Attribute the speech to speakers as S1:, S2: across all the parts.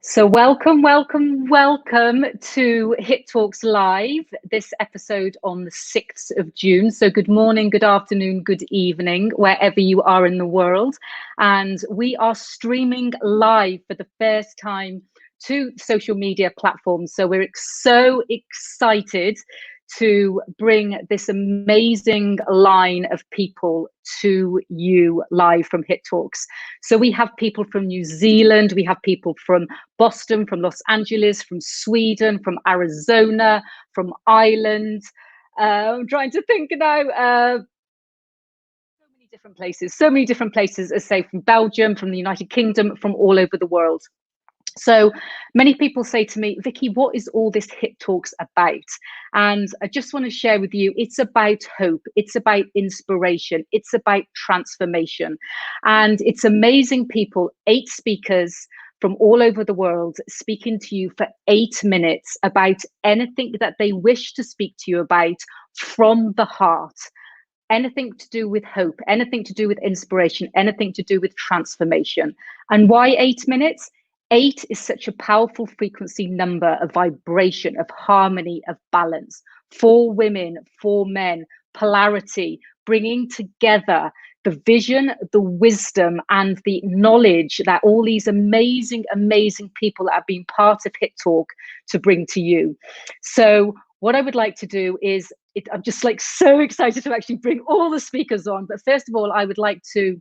S1: So welcome to Hit Talks Live, this episode on the 6th of June. So good morning, good afternoon, good evening, wherever you are in the world. And we are streaming live for the first time to social media platforms. So we're so excited to bring this amazing line of people to you live from Hit Talks. So we have people from New Zealand, we have people from Boston, from Los Angeles, from Sweden, from Arizona, from Ireland. I'm trying to think now. So many different places, as say from Belgium, from the United Kingdom, from all over the world. So many people say to me, Vicky, what is all this Hit Talks about? And I just want to share with you, it's about hope. It's about inspiration. It's about transformation. And it's amazing people, 8 speakers from all over the world speaking to you for 8 minutes about anything that they wish to speak to you about from the heart. Anything to do with hope, anything to do with inspiration, anything to do with transformation. And why 8 minutes? 8 is such a powerful frequency number of vibration, of harmony, of balance for women, for men, polarity, bringing together the vision, the wisdom, and the knowledge that all these amazing people that have been part of Hit Talk to bring to you. So what I would like to do is, I'm just like so excited to actually bring all the speakers on. But first of all, I would like to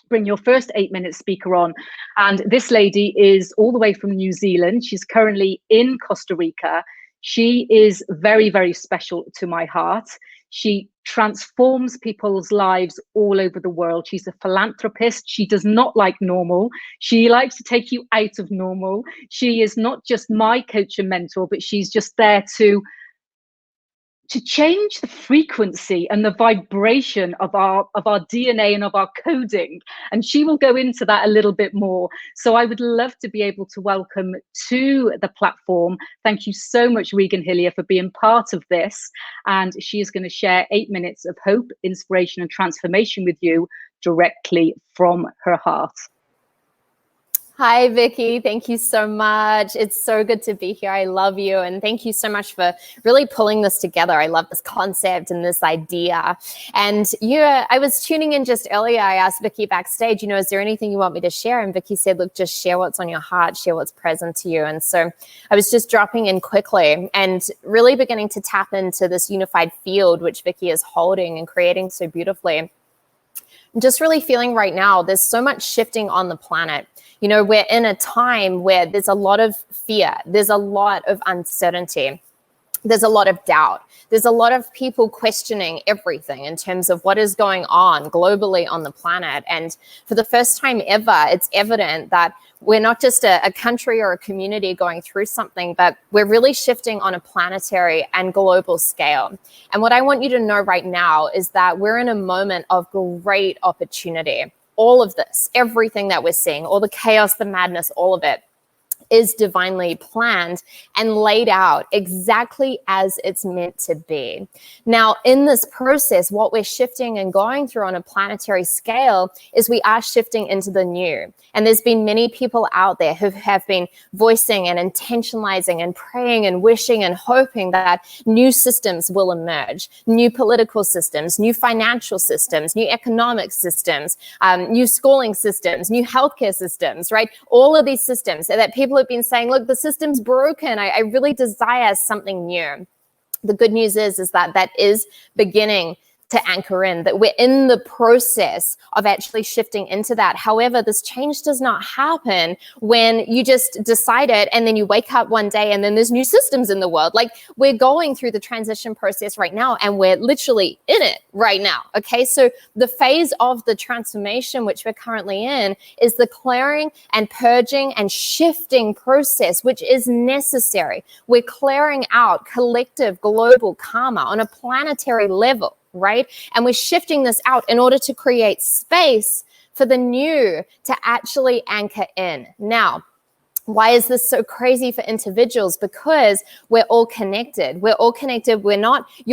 S1: bring your first 8-minute speaker on. And this lady is all the way from New Zealand. She's currently in Costa Rica. She is very, very special to my heart. She transforms people's lives all over the world. She's a philanthropist. She does not like normal. She likes to take you out of normal. She is not just my coach and mentor, but she's just there to change the frequency and the vibration of our DNA and of our coding. And she will go into that a little bit more. So I would love to be able to welcome to the platform. Thank you so much, Regan Hillier, for being part of this. And she is going to share 8 minutes of hope, inspiration, and transformation with you directly from her heart.
S2: Hi, Vicky. Thank you so much. It's so good to be here. I love you. And thank you so much for really pulling this together. I love this concept and this idea. And I was tuning in just earlier. I asked Vicky backstage, is there anything you want me to share? And Vicky said, look, just share what's on your heart, share what's present to you. And so I was just dropping in quickly and really beginning to tap into this unified field, which Vicky is holding and creating so beautifully. I'm just really feeling right now, there's so much shifting on the planet. We're in a time where there's a lot of fear. There's a lot of uncertainty. There's a lot of doubt. There's a lot of people questioning everything in terms of what is going on globally on the planet. And for the first time ever, it's evident that we're not just a country or a community going through something, but we're really shifting on a planetary and global scale. And what I want you to know right now is that we're in a moment of great opportunity. All of this, everything that we're seeing, all the chaos, the madness, all of it is divinely planned and laid out exactly as it's meant to be. Now, in this process, what we're shifting and going through on a planetary scale is we are shifting into the new. And there's been many people out there who have been voicing and intentionalizing and praying and wishing and hoping that new systems will emerge, new political systems, new financial systems, new economic systems, new schooling systems, new healthcare systems, right? All of these systems that people have been saying, look, the system's broken. I really desire something new. The good news is that is beginning to anchor in, that we're in the process of actually shifting into that. However, this change does not happen when you just decide it and then you wake up one day and then there's new systems in the world. Like, we're going through the transition process right now and we're literally in it right now. Okay, so the phase of the transformation which we're currently in is the clearing and purging and shifting process, which is necessary. We're clearing out collective global karma on a planetary level, right? And we're shifting this out in order to create space for the new to actually anchor in. Now, why is this so crazy for individuals? Because we're all connected. We're all connected. You're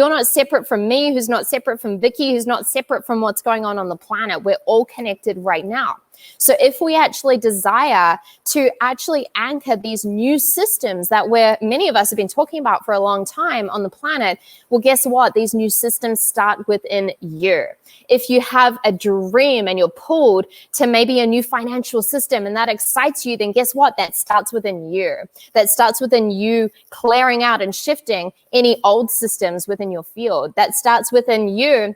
S2: not separate from me, who's not separate from Vicky, who's not separate from what's going on the planet. We're all connected right now. So if we actually desire to actually anchor these new systems that many of us have been talking about for a long time on the planet, well, guess what? These new systems start within you. If you have a dream and you're pulled to maybe a new financial system and that excites you, then guess what? That starts within you. That starts within you clearing out and shifting any old systems within your field. That starts within you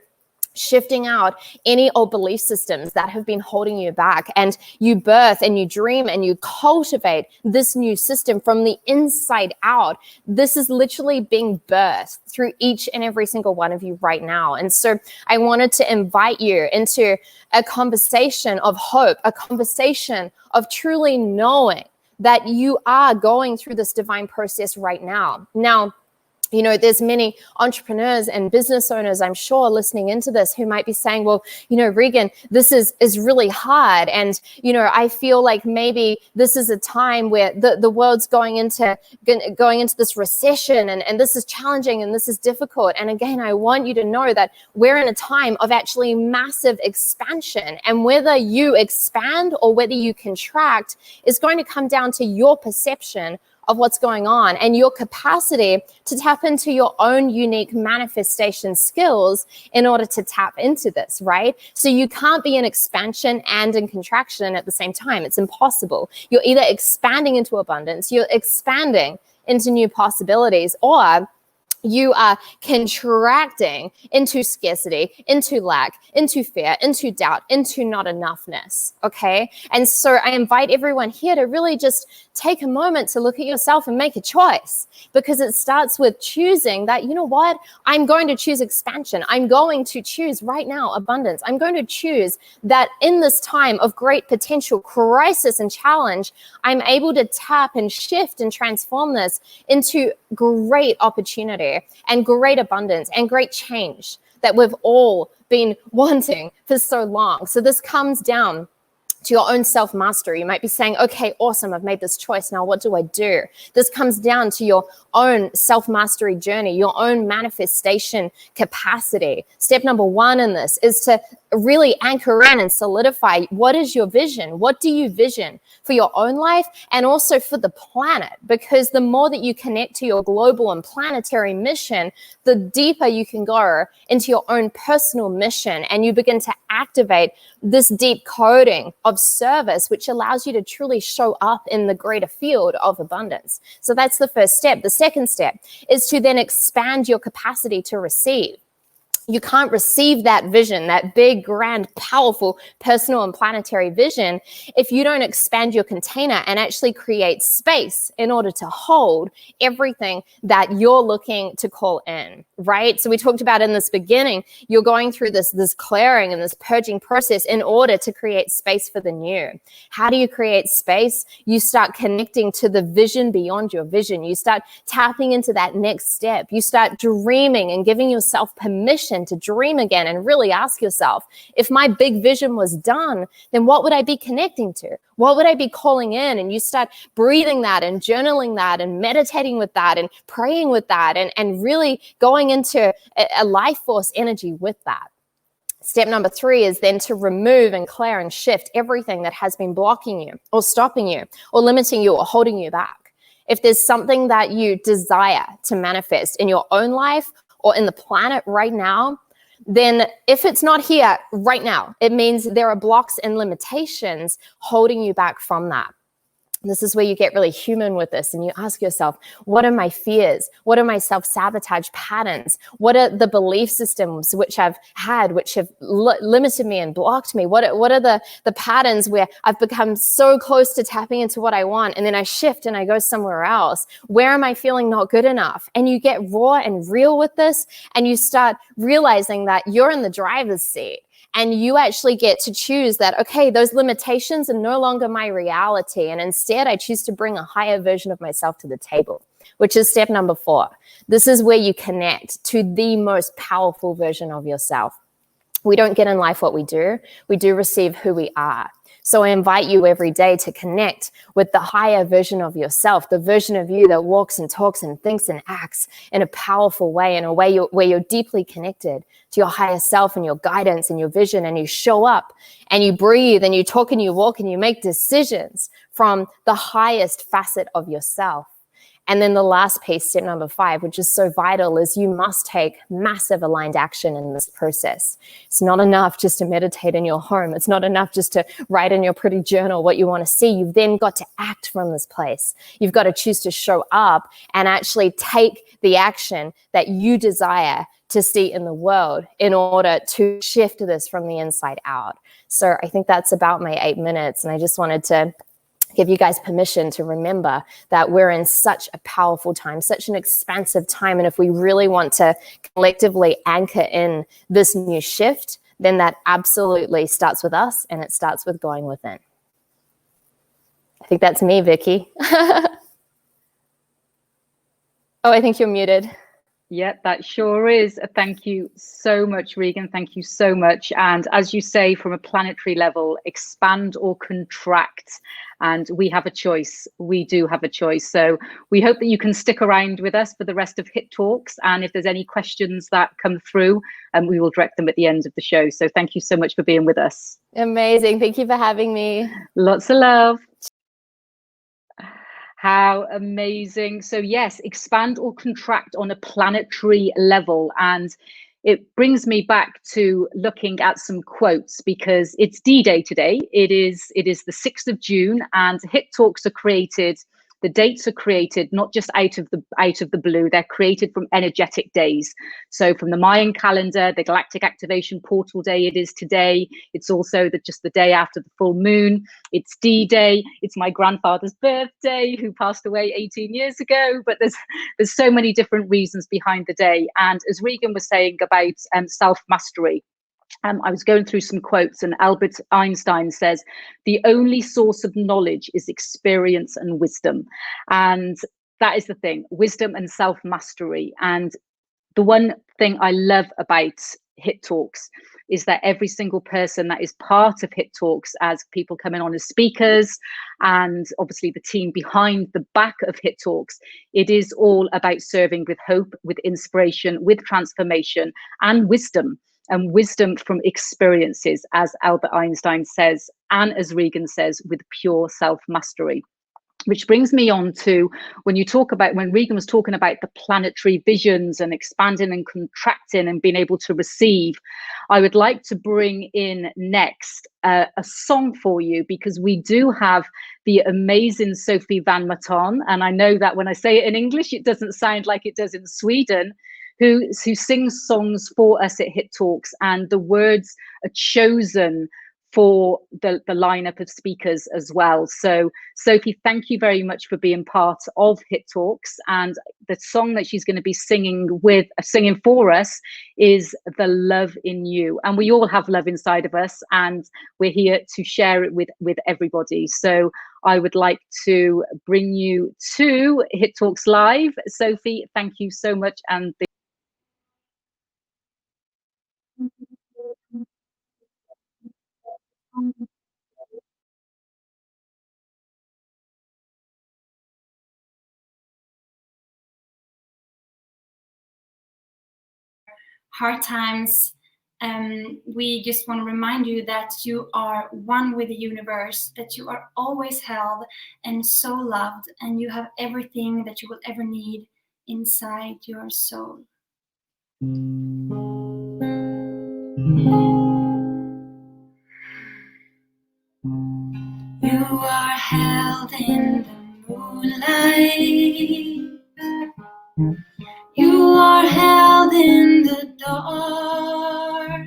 S2: shifting out any old belief systems that have been holding you back, and you birth and you dream and you cultivate this new system from the inside out. This is literally being birthed through each and every single one of you right now. And so I wanted to invite you into a conversation of hope, a conversation of truly knowing that you are going through this divine process right now. Now, you know, there's many entrepreneurs and business owners, I'm sure, listening into this who might be saying, well, you know, Regan, this is really hard. And, you know, I feel like maybe this is a time where the world's going into this recession and this is challenging and this is difficult. And again, I want you to know that we're in a time of actually massive expansion. And whether you expand or whether you contract is going to come down to your perception of what's going on and your capacity to tap into your own unique manifestation skills in order to tap into this, right? So you can't be in expansion and in contraction at the same time. It's impossible. You're either expanding into abundance, you're expanding into new possibilities, or you are contracting into scarcity, into lack, into fear, into doubt, into not enoughness, okay? And so I invite everyone here to really just take a moment to look at yourself and make a choice, because it starts with choosing that, you know what, I'm going to choose expansion. I'm going to choose right now abundance. I'm going to choose that in this time of great potential crisis and challenge, I'm able to tap and shift and transform this into great opportunity and great abundance and great change that we've all been wanting for so long. So this comes down to your own self-mastery. You might be saying, okay, awesome, I've made this choice. Now what do I do? This comes down to your own self-mastery journey, your own manifestation capacity. Step number one in this is to really anchor in and solidify, what is your vision? What do you vision for your own life and also for the planet? Because the more that you connect to your global and planetary mission, the deeper you can go into your own personal mission, and you begin to activate this deep coding of service, which allows you to truly show up in the greater field of abundance. So that's the first step. The second step is to then expand your capacity to receive. You can't receive that vision, that big, grand, powerful, personal and planetary vision, if you don't expand your container and actually create space in order to hold everything that you're looking to call in, right? So we talked about in this beginning, you're going through this clearing and this purging process in order to create space for the new. How do you create space? You start connecting to the vision beyond your vision. You start tapping into that next step. You start dreaming and giving yourself permission to dream again, and really ask yourself, if my big vision was done, then what would I be connecting to? What would I be calling in? And you start breathing that and journaling that and meditating with that and praying with that and really going into a life force energy with that. Step number 3 is then to remove and clear and shift everything that has been blocking you or stopping you or limiting you or holding you back. If there's something that you desire to manifest in your own life or in the planet right now, then if it's not here right now, it means there are blocks and limitations holding you back from that. This is where you get really human with this and you ask yourself, what are my fears? What are my self-sabotage patterns? What are the belief systems which I've had, which have limited me and blocked me? What are the patterns where I've become so close to tapping into what I want and then I shift and I go somewhere else? Where am I feeling not good enough? And you get raw and real with this and you start realizing that you're in the driver's seat. And you actually get to choose that, okay, those limitations are no longer my reality. And instead, I choose to bring a higher version of myself to the table, which is step number 4. This is where you connect to the most powerful version of yourself. We don't get in life what we do receive who we are. So I invite you every day to connect with the higher version of yourself, the version of you that walks and talks and thinks and acts in a powerful way, in a way where you're deeply connected to your higher self and your guidance and your vision, and you show up and you breathe and you talk and you walk and you make decisions from the highest facet of yourself. And then the last piece, step number 5, which is so vital, is you must take massive aligned action in this process. It's not enough just to meditate in your home. It's not enough just to write in your pretty journal what you want to see. You've then got to act from this place. You've got to choose to show up and actually take the action that you desire to see in the world in order to shift this from the inside out. So I think that's about my 8 minutes. And I just wanted to give you guys permission to remember that we're in such a powerful time, such an expansive time. And if we really want to collectively anchor in this new shift, then that absolutely starts with us, and it starts with going within. I think that's me, Vicky. Oh, I think you're muted.
S1: Yeah, that sure is. Thank you so much, Regan. Thank you so much. And as you say, from a planetary level, expand or contract. And we have a choice. We do have a choice. So we hope that you can stick around with us for the rest of HIT Talks. And if there's any questions that come through, we will direct them at the end of the show. So thank you so much for being with us.
S2: Amazing. Thank you for having me.
S1: Lots of love. How amazing. So yes, expand or contract on a planetary level. And it brings me back to looking at some quotes, because it's D-Day today. It is the 6th of June, and HIT Talks are created. The dates are created not just out of the blue. They're created from energetic days. So from the Mayan calendar, the Galactic Activation Portal Day, it is today. It's also just the day after the full moon. It's D-Day. It's my grandfather's birthday, who passed away 18 years ago. But there's so many different reasons behind the day. And as Regan was saying about self-mastery, I was going through some quotes, and Albert Einstein says, the only source of knowledge is experience and wisdom. And that is the thing, wisdom and self-mastery. And the one thing I love about HIT Talks is that every single person that is part of HIT Talks, as people come in on as speakers, and obviously the team behind the back of HIT Talks, it is all about serving with hope, with inspiration, with transformation and wisdom. And wisdom from experiences, as Albert Einstein says, and as Regan says, with pure self-mastery. Which brings me on to when Regan was talking about the planetary visions and expanding and contracting and being able to receive, I would like to bring in next a song for you, because we do have the amazing Sophie Van Maton. And I know that when I say it in English, it doesn't sound like it does in Sweden, who sings songs for us at HIT Talks, and the words are chosen for the lineup of speakers as well. So Sophie, thank you very much for being part of HIT Talks. And the song that she's going to be singing for us is The Love in You. And we all have love inside of us, and we're here to share it with everybody. So I would like to bring you to HIT Talks Live. Sophie, thank you so much. And
S3: hard times, we just want to remind you that you are one with the universe, that you are always held and so loved, and you have everything that you will ever need inside your soul. You are held in the moonlight. You are held in the dark.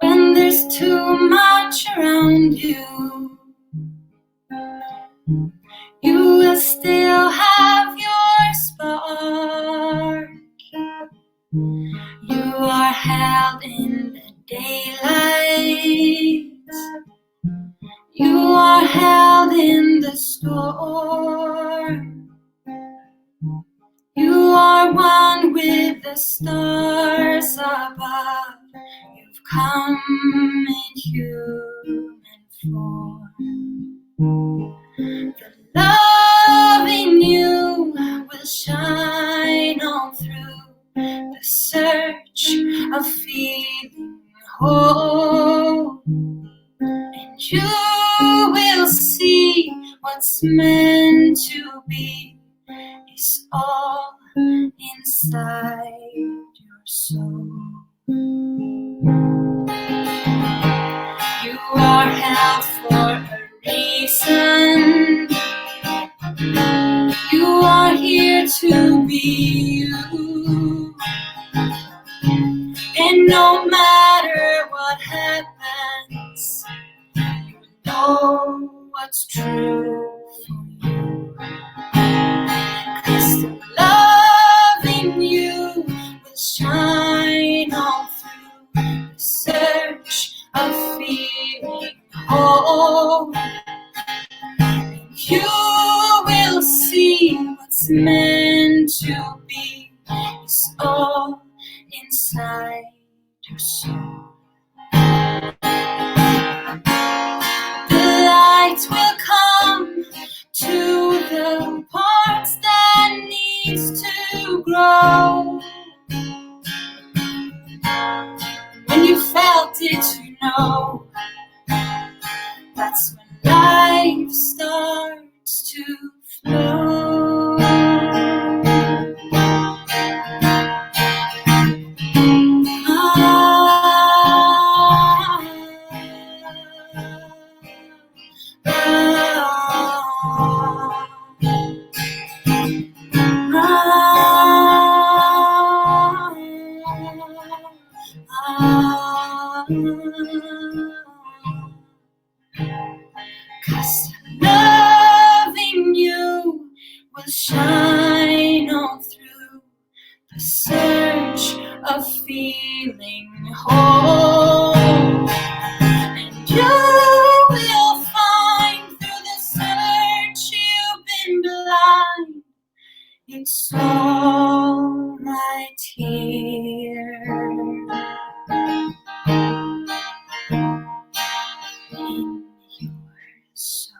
S3: When there's too much around you, you will still have your spark. You are held in the daylight. You are held in the storm. You are one with the stars above. You've come in human form. The love in you will shine on through the search of feeling whole, and you will see what's meant to be is all inside your soul. You are held for a reason. You are here to be you. And no matter what happens, you know what's true for you. 'Cause the love in you will shine all through the search of feeling whole. You will see what's meant to be is all inside your soul. The light will come to the parts that needs to grow. When you felt it, you know that's when life starts to flow. Cause love in you will shine on through the search of feeling whole, and you will find through the search you've been blind, it's all right here in your soul.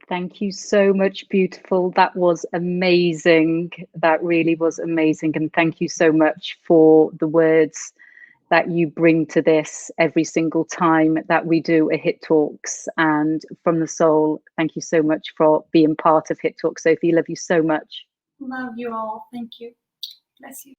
S1: Thank you so much, beautiful. That was amazing. That really was amazing. And thank you so much for the words that you bring to this every single time that we do a Hit Talks. And from the soul, thank you so much for being part of Hit Talks, Sophie. Love you so much.
S3: Love you all. Thank you. Bless you.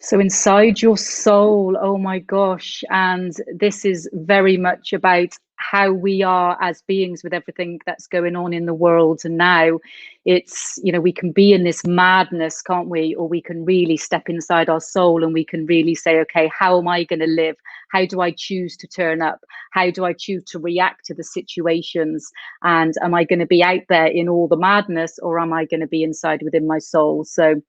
S1: So inside your soul, oh my gosh. And this is very much about how we are as beings with everything that's going on in the world. And now it's, you know, we can be in this madness, can't we? Or we can really step inside our soul and we can really say, okay, how am I going to live? How do I choose to turn up? How do I choose to react to the situations? And am I going to be out there in all the madness, or am I going to be inside within my soul? So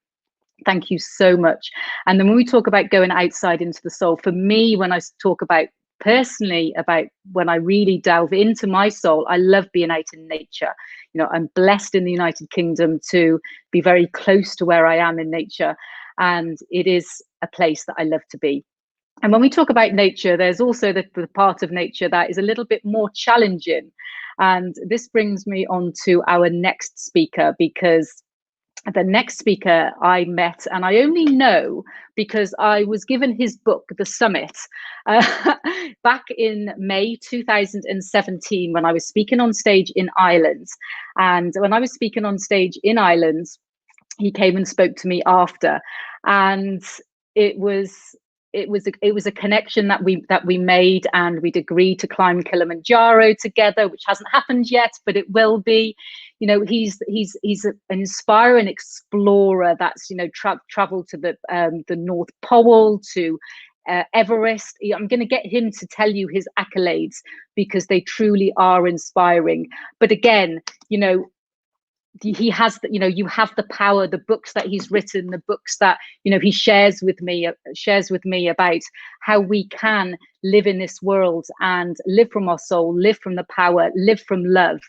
S1: thank you so much. And then when we talk about going outside into the soul, for me, when I talk about personally about when I really delve into my soul, I love being out in nature. You know, I'm blessed in the United Kingdom to be very close to where I am in nature, and it is a place that I love to be. And when we talk about nature, there's also the part of nature that is a little bit more challenging. And this brings me on to our next speaker, because the next speaker I met, and I only know because I was given his book, The Summit, back in May 2017 when I was speaking on stage in Ireland. And when I was speaking on stage in Ireland, he came and spoke to me after, and it was a connection that we made, and we'd agreed to climb Kilimanjaro together, which hasn't happened yet, but it will be. You know, he's an inspiring explorer that's, you know, traveled to the North Pole, to Everest. I'm going to get him to tell you his accolades because they truly are inspiring. But again, you know, he has, you know, you have the power, the books that he's written, the books that, you know, he shares with me about how we can live in this world and live from our soul, live from the power, live from love,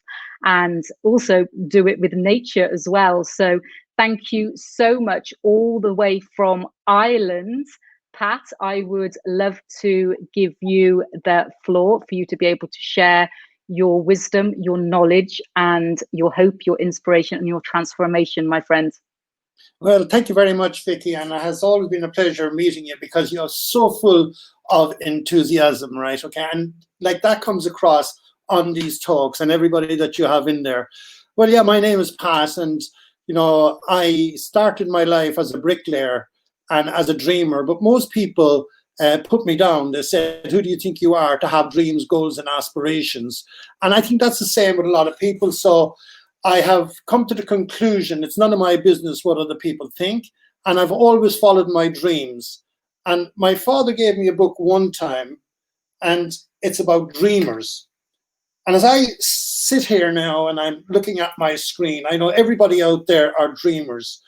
S1: and also do it with nature as well. So thank you so much, all the way from Ireland. Pat, I would love to give you the floor for you to be able to share your wisdom, your knowledge, and your hope, your inspiration, and your transformation, my friend.
S4: Well, thank you very much, Vicky, and it has always been a pleasure meeting you, because you're so full of enthusiasm, right? Okay, and like that comes across on these talks and everybody that you have in there. Well, yeah, my name is Pat, and you know, I started my life as a bricklayer and as a dreamer, but most people put me down. They said, who do you think you are to have dreams, goals, and aspirations? And I think that's the same with a lot of people. So I have come to the conclusion it's none of my business what other people think, and I've always followed my dreams. And my father gave me a book one time, and it's about dreamers. And as I sit here now and I'm looking at my screen, I know everybody out there are dreamers.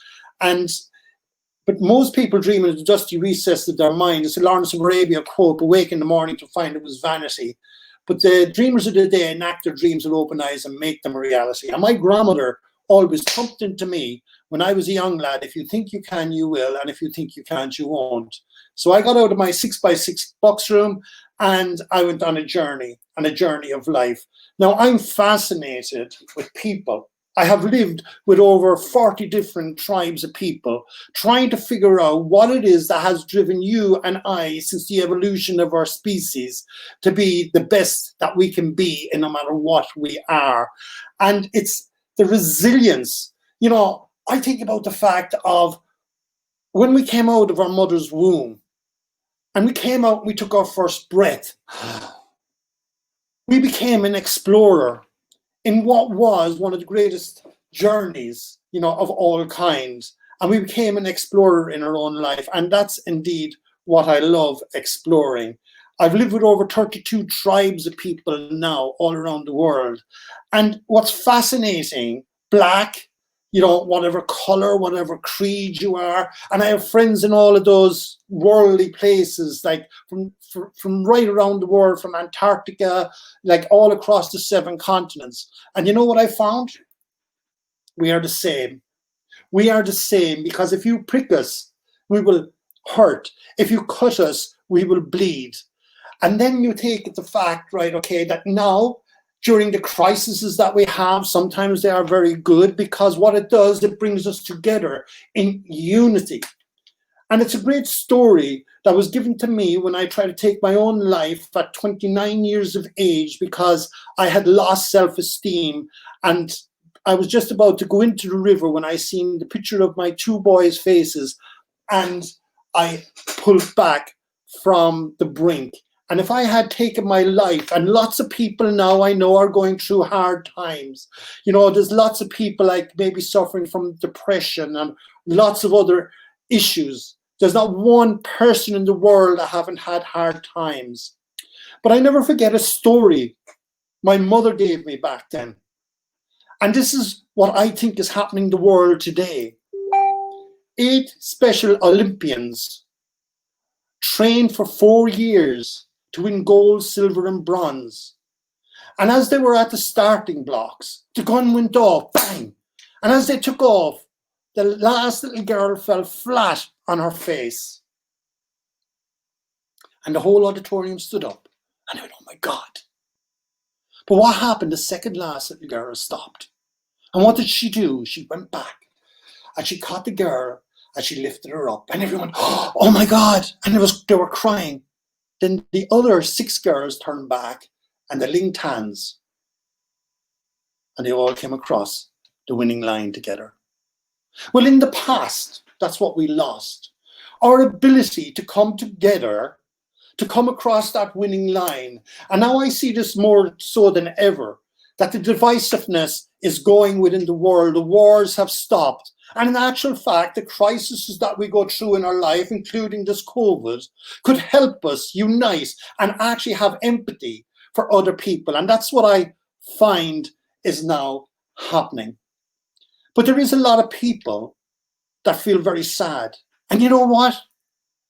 S4: But most people dream in the dusty recess of their mind. It's a Lawrence of Arabia quote, awake in the morning to find it was vanity. But the dreamers of the day enact their dreams with open eyes and make them a reality. And my grandmother always pumped into me when I was a young lad, if you think you can, you will. And if you think you can't, you won't. So I got out of my 6x6 box room and I went on a journey of life. Now I'm fascinated with people. I have lived with over 40 different tribes of people, trying to figure out what it is that has driven you and I, since the evolution of our species, to be the best that we can be in no matter what we are. And it's the resilience. You know, I think about the fact of when we came out of our mother's womb and we came out and we took our first breath, we became an explorer in what was one of the greatest journeys, you know, of all kinds. And we became an explorer in our own life. And that's indeed what I love, exploring. I've lived with over 32 tribes of people now all around the world. And what's fascinating, Black, you know, whatever color, whatever creed you are. And I have friends in all of those worldly places, like from right around the world, from Antarctica, like all across the 7 continents. And you know what I found? We are the same. We are the same, because if you prick us, we will hurt. If you cut us, we will bleed. And then you take the fact, right, okay, that now, during the crises that we have, sometimes they are very good, because what it does, it brings us together in unity. And it's a great story that was given to me when I tried to take my own life at 29 years of age, because I had lost self-esteem. And I was just about to go into the river when I seen the picture of my 2 boys' faces, and I pulled back from the brink. And if I had taken my life, and lots of people now I know are going through hard times, you know, there's lots of people like maybe suffering from depression and lots of other issues. There's not one person in the world that haven't had hard times. But I never forget a story my mother gave me back then. And this is what I think is happening in the world today. 8 Special Olympians trained for 4 years to win gold, silver, and bronze. And as they were at the starting blocks, the gun went off, bang. And as they took off, the last little girl fell flat on her face. And the whole auditorium stood up. And I went, oh my God. But what happened? The second last little girl stopped. And what did she do? She went back and she caught the girl and she lifted her up. And everyone, oh my God. And they were crying. Then the other 6 girls turned back and they linked hands. And they all came across the winning line together. Well, in the past, that's what we lost. Our ability to come together, to come across that winning line. And now I see this more so than ever, that the divisiveness is going within the world. The wars have stopped. And in actual fact, the crises that we go through in our life, including this COVID, could help us unite and actually have empathy for other people. And that's what I find is now happening. But there is a lot of people that feel very sad. And you know what?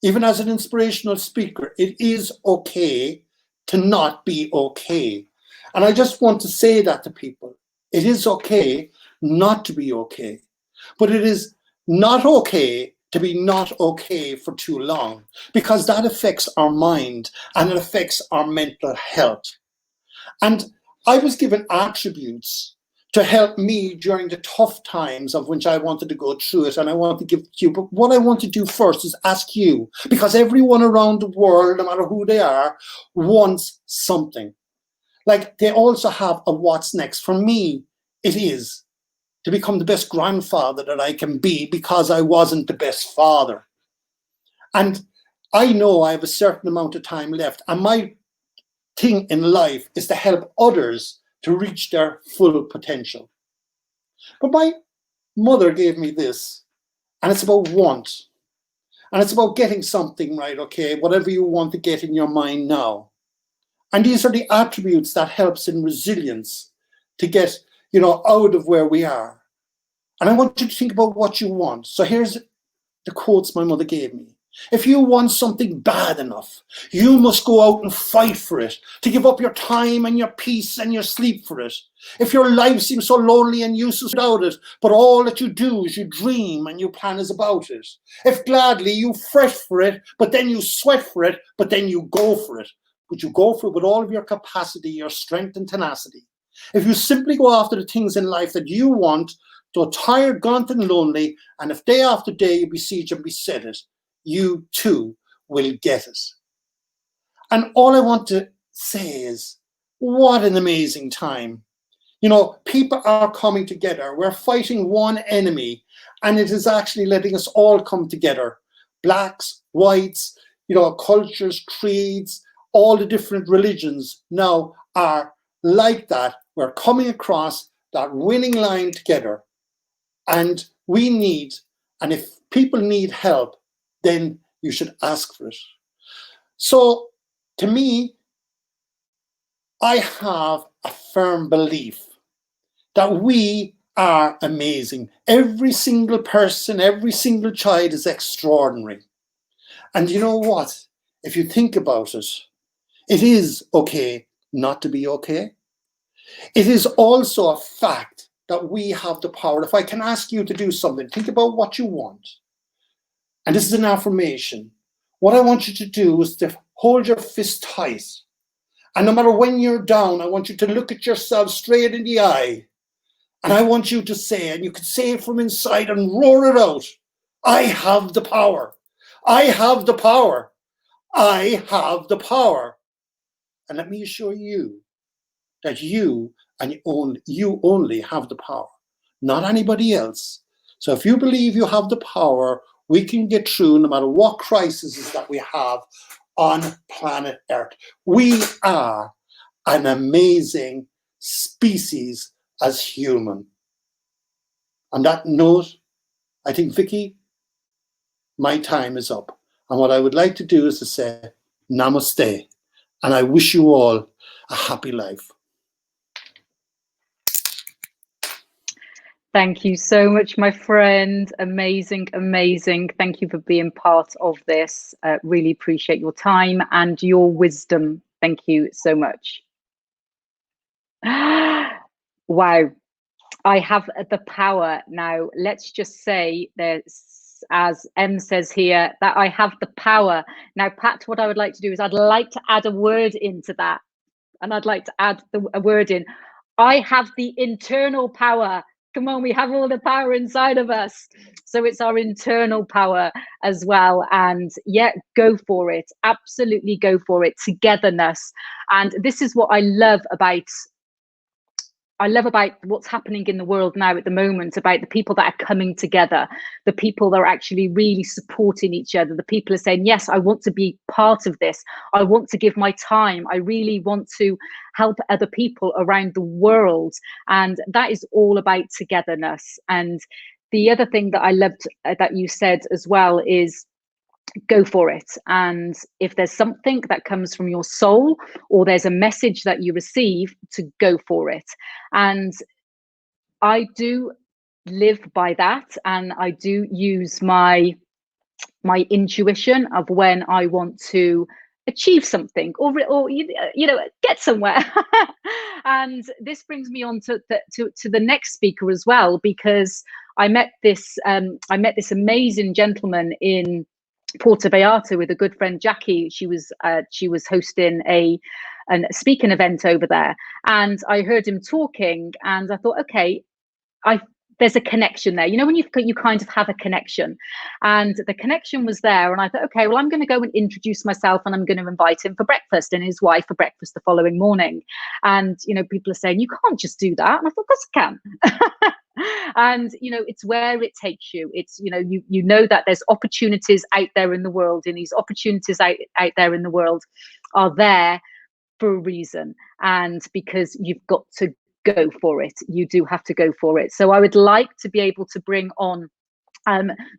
S4: Even as an inspirational speaker, it is okay to not be okay. And I just want to say that to people. It is okay not to be okay. But it is not okay to be not okay for too long, because that affects our mind and it affects our mental health. And I was given attributes to help me during the tough times of which I wanted to go through it, and I want to give to you. But what I want to do first is ask you, because everyone around the world, no matter who they are, wants something. Like, they also have a what's next. For me, it is to become the best grandfather that I can be, because I wasn't the best father. And I know I have a certain amount of time left, and my thing in life is to help others to reach their full potential. But my mother gave me this, and it's about want. And it's about getting something right, okay? Whatever you want to get in your mind now. And these are the attributes that helps in resilience to get, out of where we are. And I want you to think about what you want. So here's the quotes my mother gave me. If you want something bad enough, you must go out and fight for it, to give up your time and your peace and your sleep for it. If your life seems so lonely and useless without it, but all that you do is you dream and you plan is about it. If gladly you fret for it, but then you sweat for it, but then you go for it. But you go for it with all of your capacity, your strength and tenacity. If you simply go after the things in life that you want, though tired, gaunt and lonely, and if day after day you besiege and beset it, you too will get it. And all I want to say is, what an amazing time. People are coming together. We're fighting one enemy, and it is actually letting us all come together. Blacks, whites, cultures, creeds, all the different religions now are like that. We're coming across that winning line together. And we need, and if people need help, then you should ask for it. So to me, I have a firm belief that we are amazing. Every single person, every single child is extraordinary. And you know what? If you think about it, it is okay not to be okay. It is also a fact that we have the power. If I can ask you to do something, think about what you want. And this is an affirmation. What I want you to do is to hold your fist tight. And no matter when you're down, I want you to look at yourself straight in the eye. And I want you to say, and you can say it from inside and roar it out, I have the power. I have the power. I have the power. And let me assure you that you and you only have the power, not anybody else. So if you believe you have the power, we can get through no matter what crises that we have on planet Earth. We are an amazing species as human. On that note, I think, Vicky, my time is up. And what I would like to do is to say namaste. And I wish you all a happy life.
S1: Thank you so much, my friend. Amazing, amazing. Thank you for being part of this. Really appreciate your time and your wisdom. Thank you so much. Wow. I have the power now. Let's just say there's, as M says here, that I have the power. Now, Pat, what I would like to do is I'd like to add a word into that. And I'd like to add a word in. I have the internal power. Come on, we have all the power inside of us. So it's our internal power as well. And yeah, go for it. Absolutely go for it. Togetherness. And this is what I love about what's happening in the world now at the moment, about the people that are coming together, the people that are actually really supporting each other, the people are saying, yes, I want to be part of this. I want to give my time. I really want to help other people around the world. And that is all about togetherness. And the other thing that I loved that you said as well is, go for it. And if there's something that comes from your soul, or there's a message that you receive, to go for it. And I do live by that, and I do use my intuition of when I want to achieve something or get somewhere. And this brings me on to the next speaker as well, because I met this amazing gentleman in Puerto Beata with a good friend, Jackie. She was hosting a speaking event over there, and I heard him talking, and I thought, okay, there's a connection there. You know, when you kind of have a connection, and the connection was there. And I thought, okay, well, I'm going to go and introduce myself, and I'm going to invite him for breakfast and his wife for breakfast the following morning. And, you know, people are saying, you can't just do that. And I thought, of course I can. And, you know, it's where it takes you. It's, you know that there's opportunities out there in the world, and these opportunities out there in the world are there for a reason, and because you've got to go for it. You do have to go for it. So I would like to be able to bring on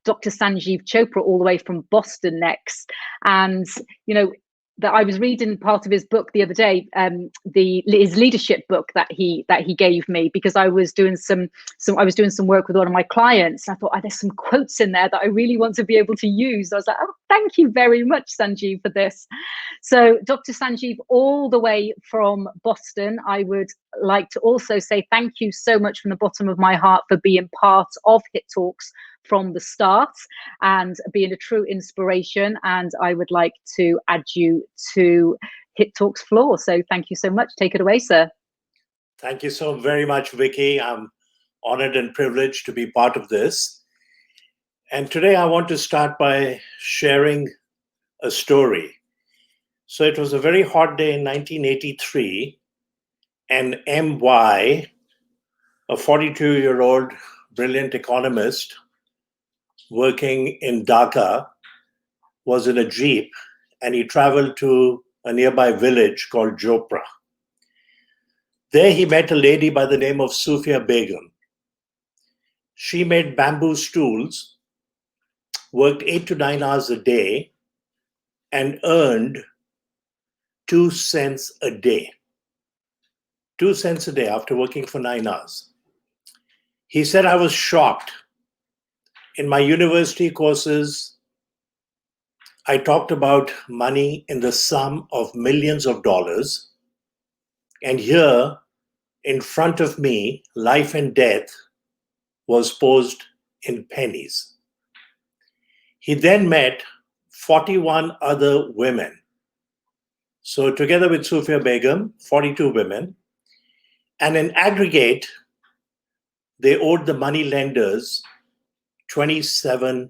S1: Dr. Sanjeev Chopra all the way from Boston next. And, you know, that I was reading part of his book the other day, his leadership book that he gave me, because I was doing some work with one of my clients. And I thought, oh, there's some quotes in there that I really want to be able to use. I was like, oh, thank you very much, Sanjeev, for this. So Dr. Sanjeev, all the way from Boston, I would like to also say thank you so much from the bottom of my heart for being part of HIT Talks from the start and being a true inspiration. And I would like to add you to HIT Talks floor. So thank you so much. Take it away, sir.
S5: Thank you so very much, Vicky. I'm honored and privileged to be part of this. And today I want to start by sharing a story. So it was a very hot day in 1983, and M.Y., a 42-year-old brilliant economist working in Dhaka, was in a Jeep, and he traveled to a nearby village called Jopra. There he met a lady by the name of Sufia Begum. She made bamboo stools, worked 8 to 9 hours a day, and earned 2 cents a day. 2 cents a day after working for 9 hours. He said, I was shocked. In my university courses, I talked about money in the sum of millions of dollars. And here, in front of me, life and death was posed in pennies. He then met 41 other women. So together with Sufia Begum, 42 women. And in aggregate, they owed the money lenders $27.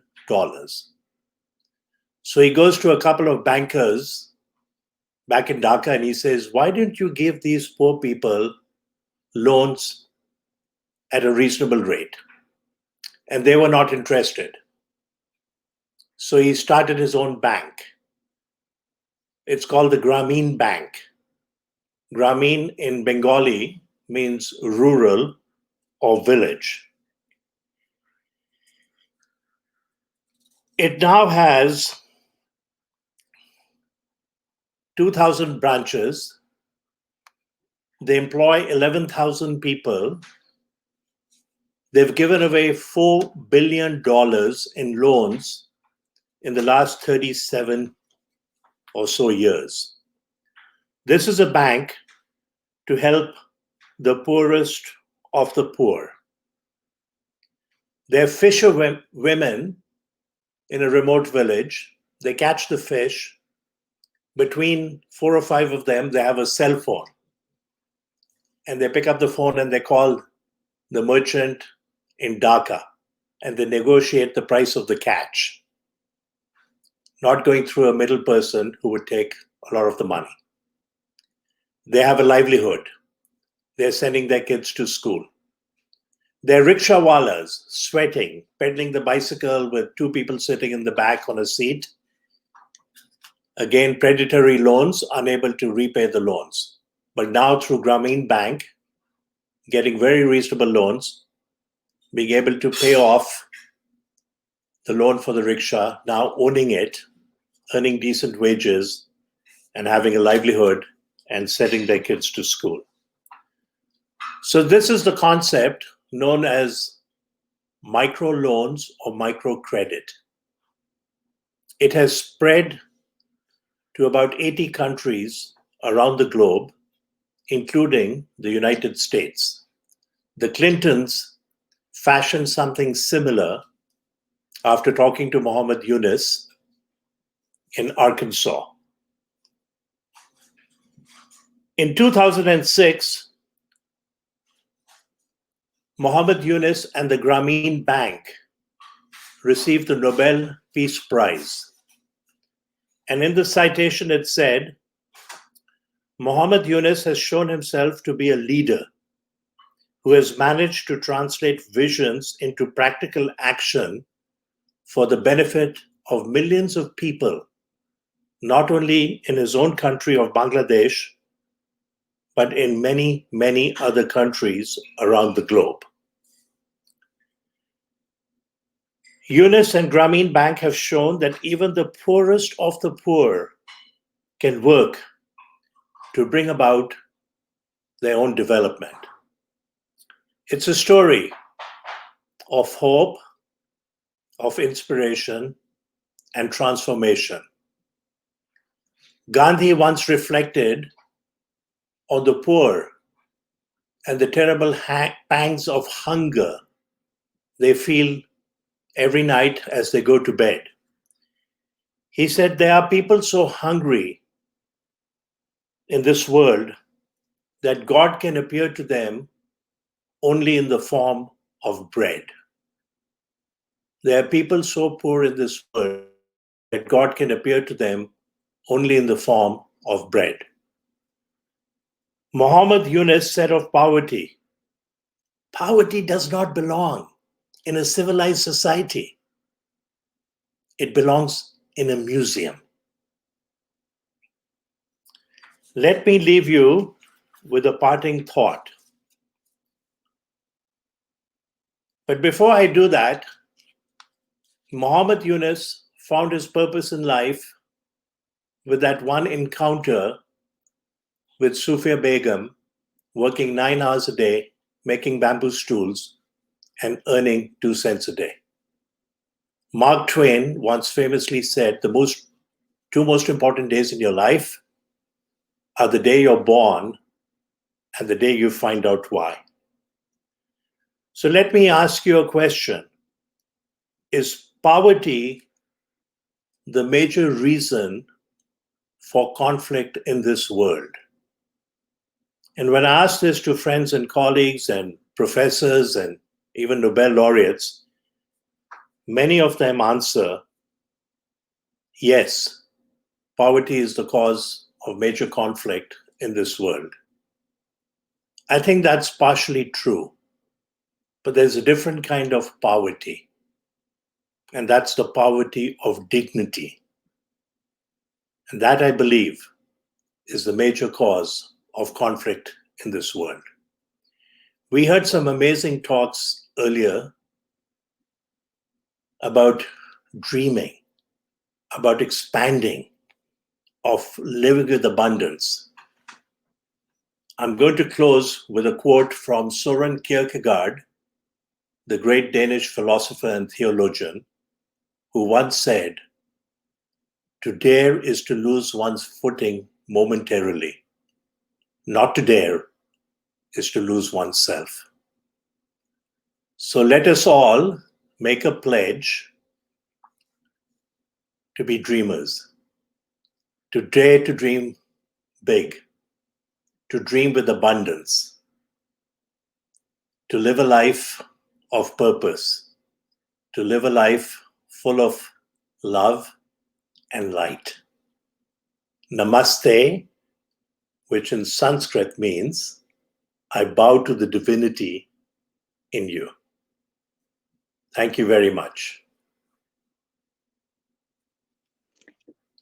S5: So he goes to a couple of bankers back in Dhaka and he says, why didn't you give these poor people loans at a reasonable rate? And they were not interested. So he started his own bank. It's called the Grameen Bank. Grameen in Bengali means rural or village. It now has 2,000 branches. They employ 11,000 people. They've given away $4 billion in loans in the last 37 or so years. This is a bank to help the poorest of the poor. They're fisher women in a remote village. They catch the fish. Between 4 or 5 of them, they have a cell phone. And they pick up the phone and they call the merchant in Dhaka and they negotiate the price of the catch, not going through a middle person who would take a lot of the money. They have a livelihood. They're sending their kids to school. They're rickshawalas, sweating, pedaling the bicycle with 2 people sitting in the back on a seat. Again, predatory loans, unable to repay the loans. But now through Grameen Bank, getting very reasonable loans, being able to pay off the loan for the rickshaw, now owning it, earning decent wages, and having a livelihood and sending their kids to school. So this is the concept known as microloans or microcredit. It has spread to about 80 countries around the globe, including the United States. The Clintons fashioned something similar after talking to Muhammad Yunus in Arkansas. In 2006, Muhammad Yunus and the Grameen Bank received the Nobel Peace Prize. And in the citation, it said, Muhammad Yunus has shown himself to be a leader who has managed to translate visions into practical action for the benefit of millions of people, not only in his own country of Bangladesh, but in many, many other countries around the globe. Yunus and Grameen Bank have shown that even the poorest of the poor can work to bring about their own development. It's a story of hope, of inspiration, and transformation. Gandhi once reflected on the poor and the terrible pangs of hunger they feel every night as they go to bed. He said, there are people so hungry in this world that God can appear to them only in the form of bread. There are people so poor in this world that God can appear to them only in the form of bread. Muhammad Yunus said of poverty, poverty does not belong in a civilized society. It belongs in a museum. Let me leave you with a parting thought. But before I do that, Muhammad Yunus found his purpose in life with that one encounter with Sufia Begum, working 9 hours a day, making bamboo stools, and earning 2 cents a day. Mark Twain once famously said, the two most important days in your life are the day you're born and the day you find out why. So let me ask you a question. Is poverty the major reason for conflict in this world? And when I ask this to friends and colleagues and professors and even Nobel laureates, many of them answer, yes, poverty is the cause of major conflict in this world. I think that's partially true, but there's a different kind of poverty, and that's the poverty of dignity. And that, I believe, is the major cause of conflict in this world. We heard some amazing talks earlier about dreaming, about expanding, of living with abundance. I'm going to close with a quote from Søren Kierkegaard, the great Danish philosopher and theologian, who once said, to dare is to lose one's footing momentarily. Not to dare is to lose oneself. So let us all make a pledge to be dreamers, to dare to dream big, to dream with abundance, to live a life of purpose, to live a life full of love and light. Namaste, which in Sanskrit means, I bow to the divinity in you. Thank you very much.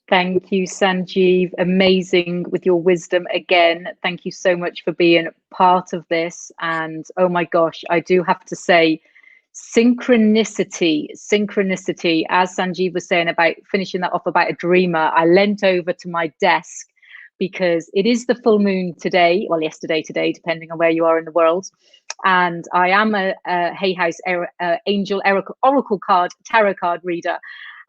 S1: Thank you, Sanjeev. Amazing with your wisdom again. Thank you so much for being part of this. And oh my gosh, I do have to say, synchronicity, as Sanjeev was saying about finishing that off about a dreamer, I leant over to my desk because it is the full moon today, well, yesterday, depending on where you are in the world. and I am a Hay House Angel Oracle card, tarot card reader.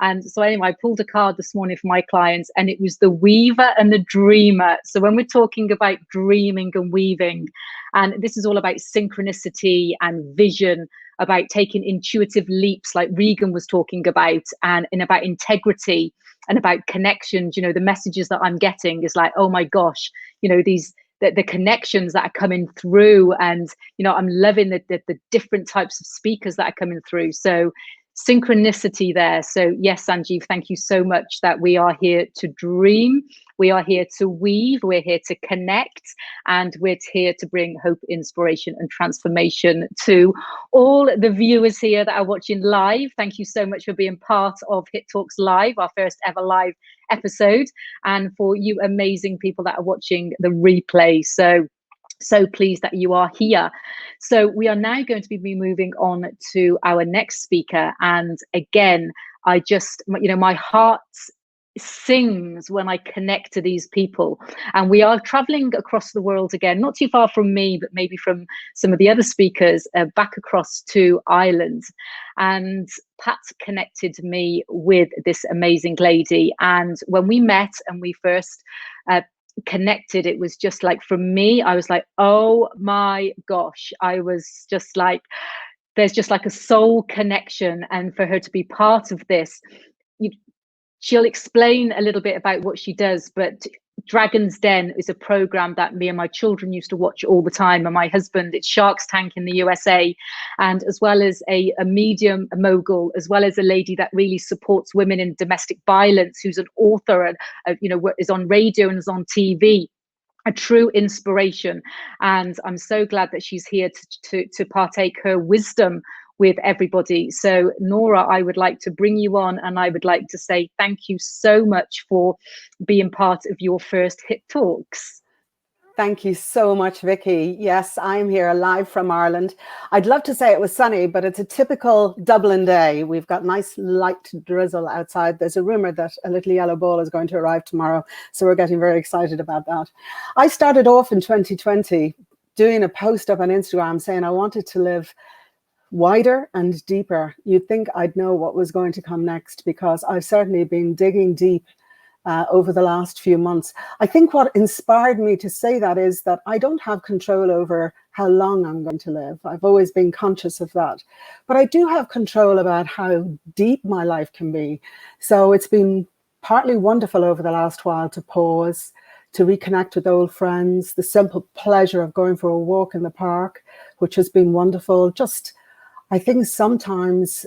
S1: And so anyway, I pulled a card this morning for my clients, and it was the Weaver and the Dreamer. So when we're talking about dreaming and weaving, and this is all about synchronicity and vision, about taking intuitive leaps like Regan was talking about, and about integrity and about connections. You know, the messages that I'm getting is like, oh my gosh, you know, the connections that are coming through, and you know, I'm loving the different types of speakers that are coming through. So synchronicity there. So yes, Sanjeev, thank you so much that we are here to dream, we are here to weave, we're here to connect, and we're here to bring hope, inspiration and transformation to all the viewers here that are watching live. Thank you so much for being part of Hit Talks Live, our first ever live episode, and for you amazing people that are watching the replay. So pleased that you are here. So we are now going to be moving on to our next speaker. And again, I just, you know, my heart sings when I connect to these people. And we are traveling across the world again, not too far from me, but maybe from some of the other speakers, back across to Ireland. And Pat connected me with this amazing lady. And when we met and we first connected, it was just like, for me, I was like, oh my gosh, I was just like, there's just like a soul connection. And for her to be part of this, she'll explain a little bit about what she does, but Dragon's Den is a program that me and my children used to watch all the time, and my husband, it's Shark's Tank in the USA, and as well as a medium, a mogul, as well as a lady that really supports women in domestic violence, who's an author and you know, is on radio and is on TV. A true inspiration, and I'm so glad that she's here to partake her wisdom with everybody. So Nora, I would like to bring you on, and I would like to say thank you so much for being part of your first Hit Talks.
S6: Thank you so much, Vicky. Yes, I'm here live from Ireland. I'd love to say it was sunny, but it's a typical Dublin day. We've got nice light drizzle outside. There's a rumor that a little yellow ball is going to arrive tomorrow, so we're getting very excited about that. I started off in 2020 doing a post up on Instagram saying I wanted to live wider and deeper. You'd think I'd know what was going to come next, because I've certainly been digging deep over the last few months. I think what inspired me to say that is that I don't have control over how long I'm going to live. I've always been conscious of that. But I do have control about how deep my life can be. So it's been partly wonderful over the last while to pause, to reconnect with old friends, the simple pleasure of going for a walk in the park, which has been wonderful. Just, I think sometimes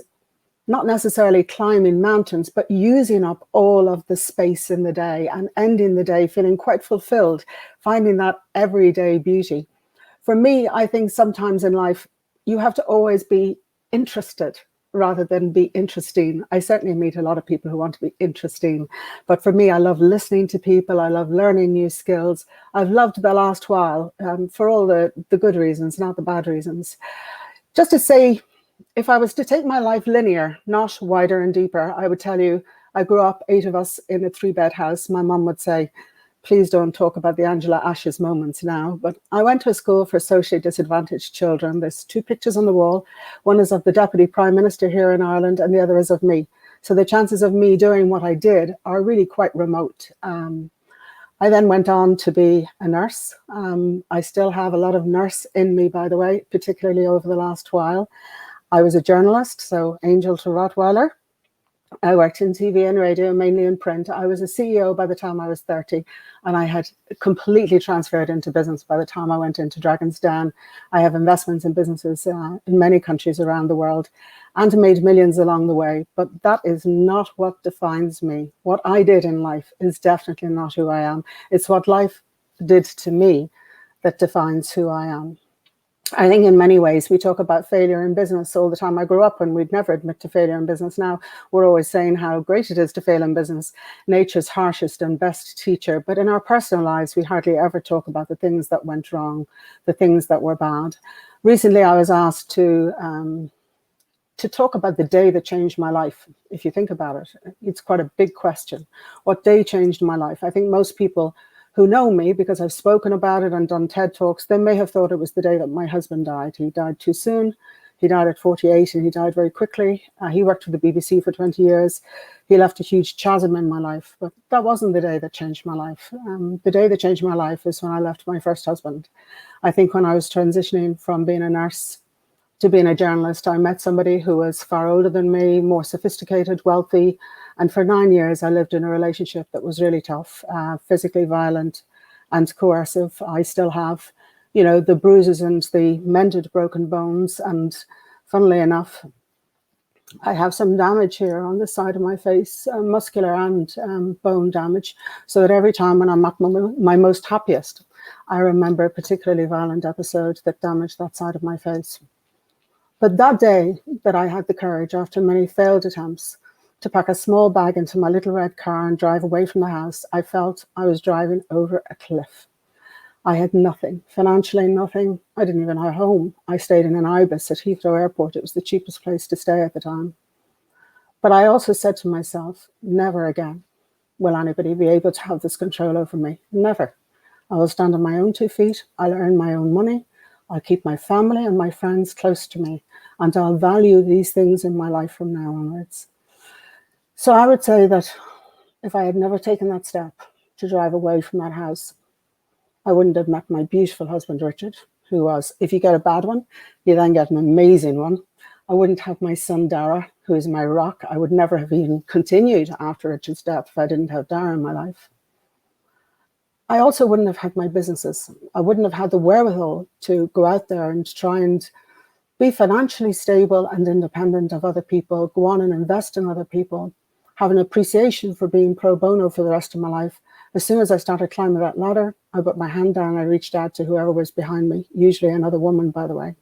S6: not necessarily climbing mountains, but using up all of the space in the day and ending the day feeling quite fulfilled, finding that everyday beauty. For me, I think sometimes in life, you have to always be interested rather than be interesting. I certainly meet a lot of people who want to be interesting, but for me, I love listening to people. I love learning new skills. I've loved the last while for all the good reasons, not the bad reasons. Just to say, if I was to take my life linear, not wider and deeper, I would tell you, I grew up 8 of us in a 3-bed house. My mum would say, please don't talk about the Angela Ashes moments now. But I went to a school for socially disadvantaged children. There's 2 pictures on the wall. One is of the Deputy Prime Minister here in Ireland, and the other is of me. So the chances of me doing what I did are really quite remote. I then went on to be a nurse. I still have a lot of nurse in me, by the way, particularly over the last while. I was a journalist, so Angel to Rottweiler. I worked in TV and radio, mainly in print. I was a CEO by the time I was 30, and I had completely transferred into business by the time I went into Dragon's Den. I have investments in businesses in many countries around the world and made millions along the way, but that is not what defines me. What I did in life is definitely not who I am. It's what life did to me that defines who I am. I think in many ways, we talk about failure in business all the time. I grew up and we'd never admit to failure in business. Now we're always saying how great it is to fail in business, nature's harshest and best teacher. But in our personal lives, we hardly ever talk about the things that went wrong, the things that were bad. Recently, I was asked to talk about the day that changed my life. If you think about it, it's quite a big question. What day changed my life? I think most people who know me because I've spoken about it and done TED Talks, they may have thought it was the day that my husband died. He died too soon. He died at 48 and he died very quickly. He worked for the BBC for 20 years. He left a huge chasm in my life, but that wasn't the day that changed my life. The day that changed my life is when I left my first husband. I think when I was transitioning from being a nurse to being a journalist, I met somebody who was far older than me, more sophisticated, wealthy. And for 9 years, I lived in a relationship that was really tough, physically violent and coercive. I still have, you know, the bruises and the mended broken bones. And funnily enough, I have some damage here on the side of my face, muscular and bone damage, so that every time when I'm at my most happiest, I remember a particularly violent episode that damaged that side of my face. But that day that I had the courage, after many failed attempts, to pack a small bag into my little red car and drive away from the house, I felt I was driving over a cliff. I had nothing, financially nothing. I didn't even have a home. I stayed in an Ibis at Heathrow Airport. It was the cheapest place to stay at the time. But I also said to myself, never again will anybody be able to have this control over me. Never. I will stand on my own 2 feet. I'll earn my own money. I'll keep my family and my friends close to me, and I'll value these things in my life from now onwards. So I would say that if I had never taken that step to drive away from that house, I wouldn't have met my beautiful husband, Richard, who was, if you get a bad one, you then get an amazing one. I wouldn't have my son, Dara, who is my rock. I would never have even continued after Richard's death if I didn't have Dara in my life. I also wouldn't have had my businesses. I wouldn't have had the wherewithal to go out there and try and be financially stable and independent of other people, go on and invest in other people, have an appreciation for being pro bono for the rest of my life. As soon as I started climbing that ladder, I put my hand down, I reached out to whoever was behind me, usually another woman, by the way.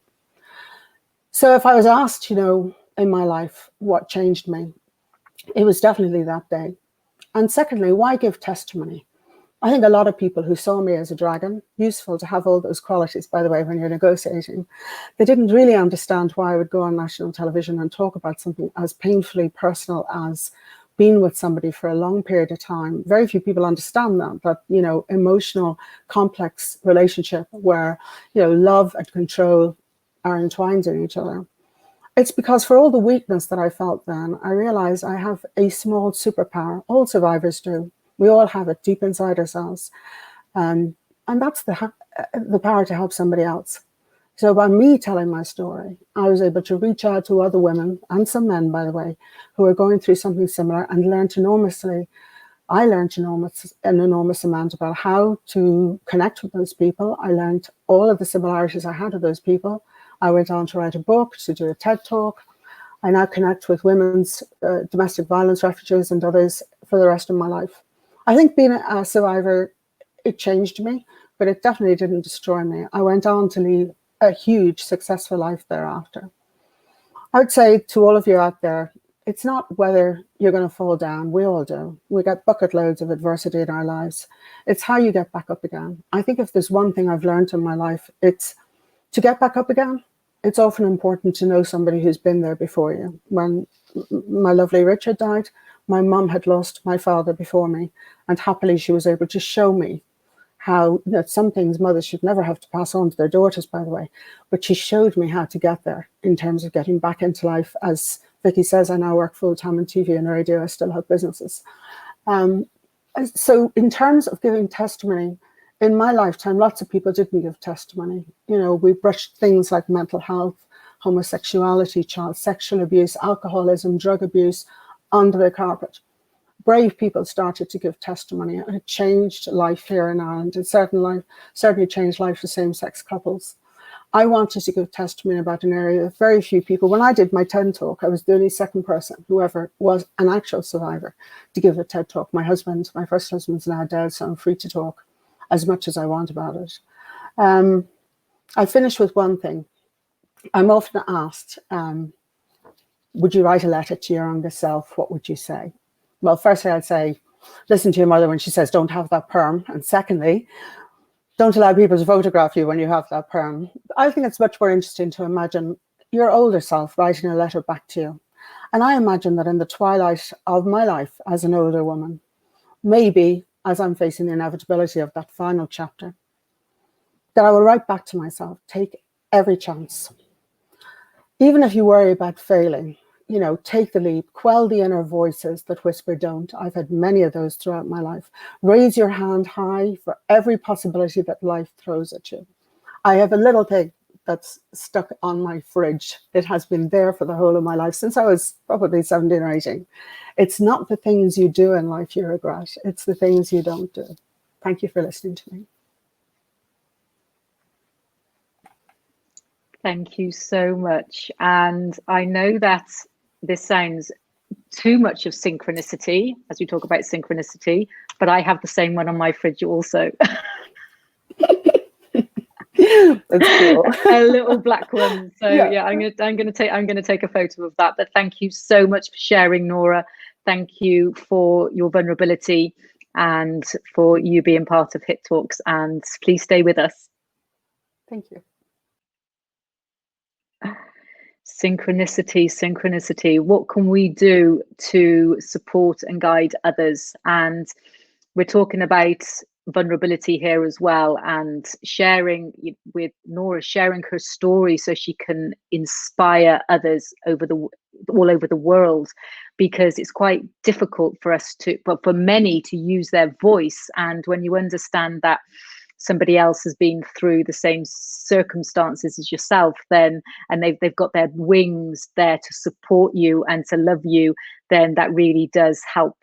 S6: So if I was asked, you know, in my life, what changed me, it was definitely that day. And secondly, why give testimony? I think a lot of people who saw me as a dragon, useful to have all those qualities, by the way, when you're negotiating, they didn't really understand why I would go on national television and talk about something as painfully personal as being with somebody for a long period of time. Very few people understand that, you know, emotional, complex relationship where, you know, love and control are entwined in each other. It's because for all the weakness that I felt then, I realized I have a small superpower. All survivors do. We all have it deep inside ourselves. And that's the power to help somebody else. So by me telling my story, I was able to reach out to other women, and some men, by the way, who are going through something similar, and learned enormously. I learned an enormous amount about how to connect with those people. I learned all of the similarities I had with those people. I went on to write a book, to do a TED Talk. I now connect with women's domestic violence refugees and others for the rest of my life. I think being a survivor, it changed me, but it definitely didn't destroy me. I went on to lead a huge, successful life thereafter. I would say to all of you out there, it's not whether you're going to fall down. We all do. We get bucket loads of adversity in our lives. It's how you get back up again. I think if there's one thing I've learned in my life, it's to get back up again. It's often important to know somebody who's been there before you. When my lovely Richard died, my mum had lost my father before me, and happily she was able to show me how that some things mothers should never have to pass on to their daughters, by the way, but she showed me how to get there in terms of getting back into life. As Vicky says, I now work full-time in TV and radio. I still have businesses. So in terms of giving testimony, in my lifetime, lots of people didn't give testimony. You know, we brushed things like mental health, homosexuality, child sexual abuse, alcoholism, drug abuse under the carpet. Brave people started to give testimony, and it changed life here in Ireland. It certainly changed life for same-sex couples. I wanted to give testimony about an area that very few people, when I did my TED Talk, I was the only second person who ever was an actual survivor to give a TED Talk. My first husband's now dead, so I'm free to talk as much as I want about it. I finish with one thing. I'm often asked, would you write a letter to your younger self? What would you say? Well, firstly, I'd say, listen to your mother when she says, don't have that perm. And secondly, don't allow people to photograph you when you have that perm. I think it's much more interesting to imagine your older self writing a letter back to you. And I imagine that in the twilight of my life as an older woman, maybe as I'm facing the inevitability of that final chapter, that I will write back to myself, take every chance. Even if you worry about failing, you know, take the leap, quell the inner voices that whisper don't. I've had many of those throughout my life. Raise your hand high for every possibility that life throws at you. I have a little pig that's stuck on my fridge. It has been there for the whole of my life, since I was probably 17 or 18. It's not the things you do in life you regret, it's the things you don't do. Thank you for listening to me.
S1: Thank you so much. And I know that this sounds too much of synchronicity as we talk about synchronicity, but I have the same one on my fridge also.
S6: That's cool.
S1: A little black one. So yeah, I'm gonna take a photo of that. But thank you so much for sharing, Nora. Thank you for your vulnerability and for you being part of Hit Talks. And please stay with us.
S6: Thank you.
S1: Synchronicity. What can we do to support and guide others? And we're talking about vulnerability here as well, and sharing with Nora, sharing her story so she can inspire others all over the world, because it's quite difficult for us but for many to use their voice. And when you understand that somebody else has been through the same circumstances as yourself, then, and they've got their wings there to support you and to love you, then that really does help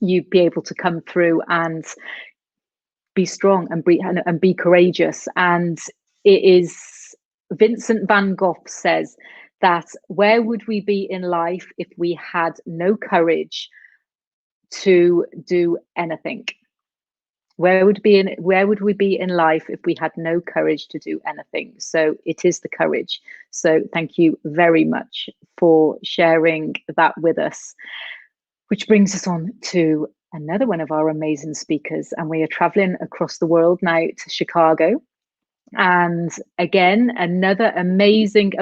S1: you be able to come through and be strong and be courageous. And it is, Vincent van Gogh says that where would we be in life if we had no courage to do anything? Where would we be in life if we had no courage to do anything? So it is the courage. So thank you very much for sharing that with us, which brings us on to another one of our amazing speakers. And we are traveling across the world now to Chicago. And again, another amazing,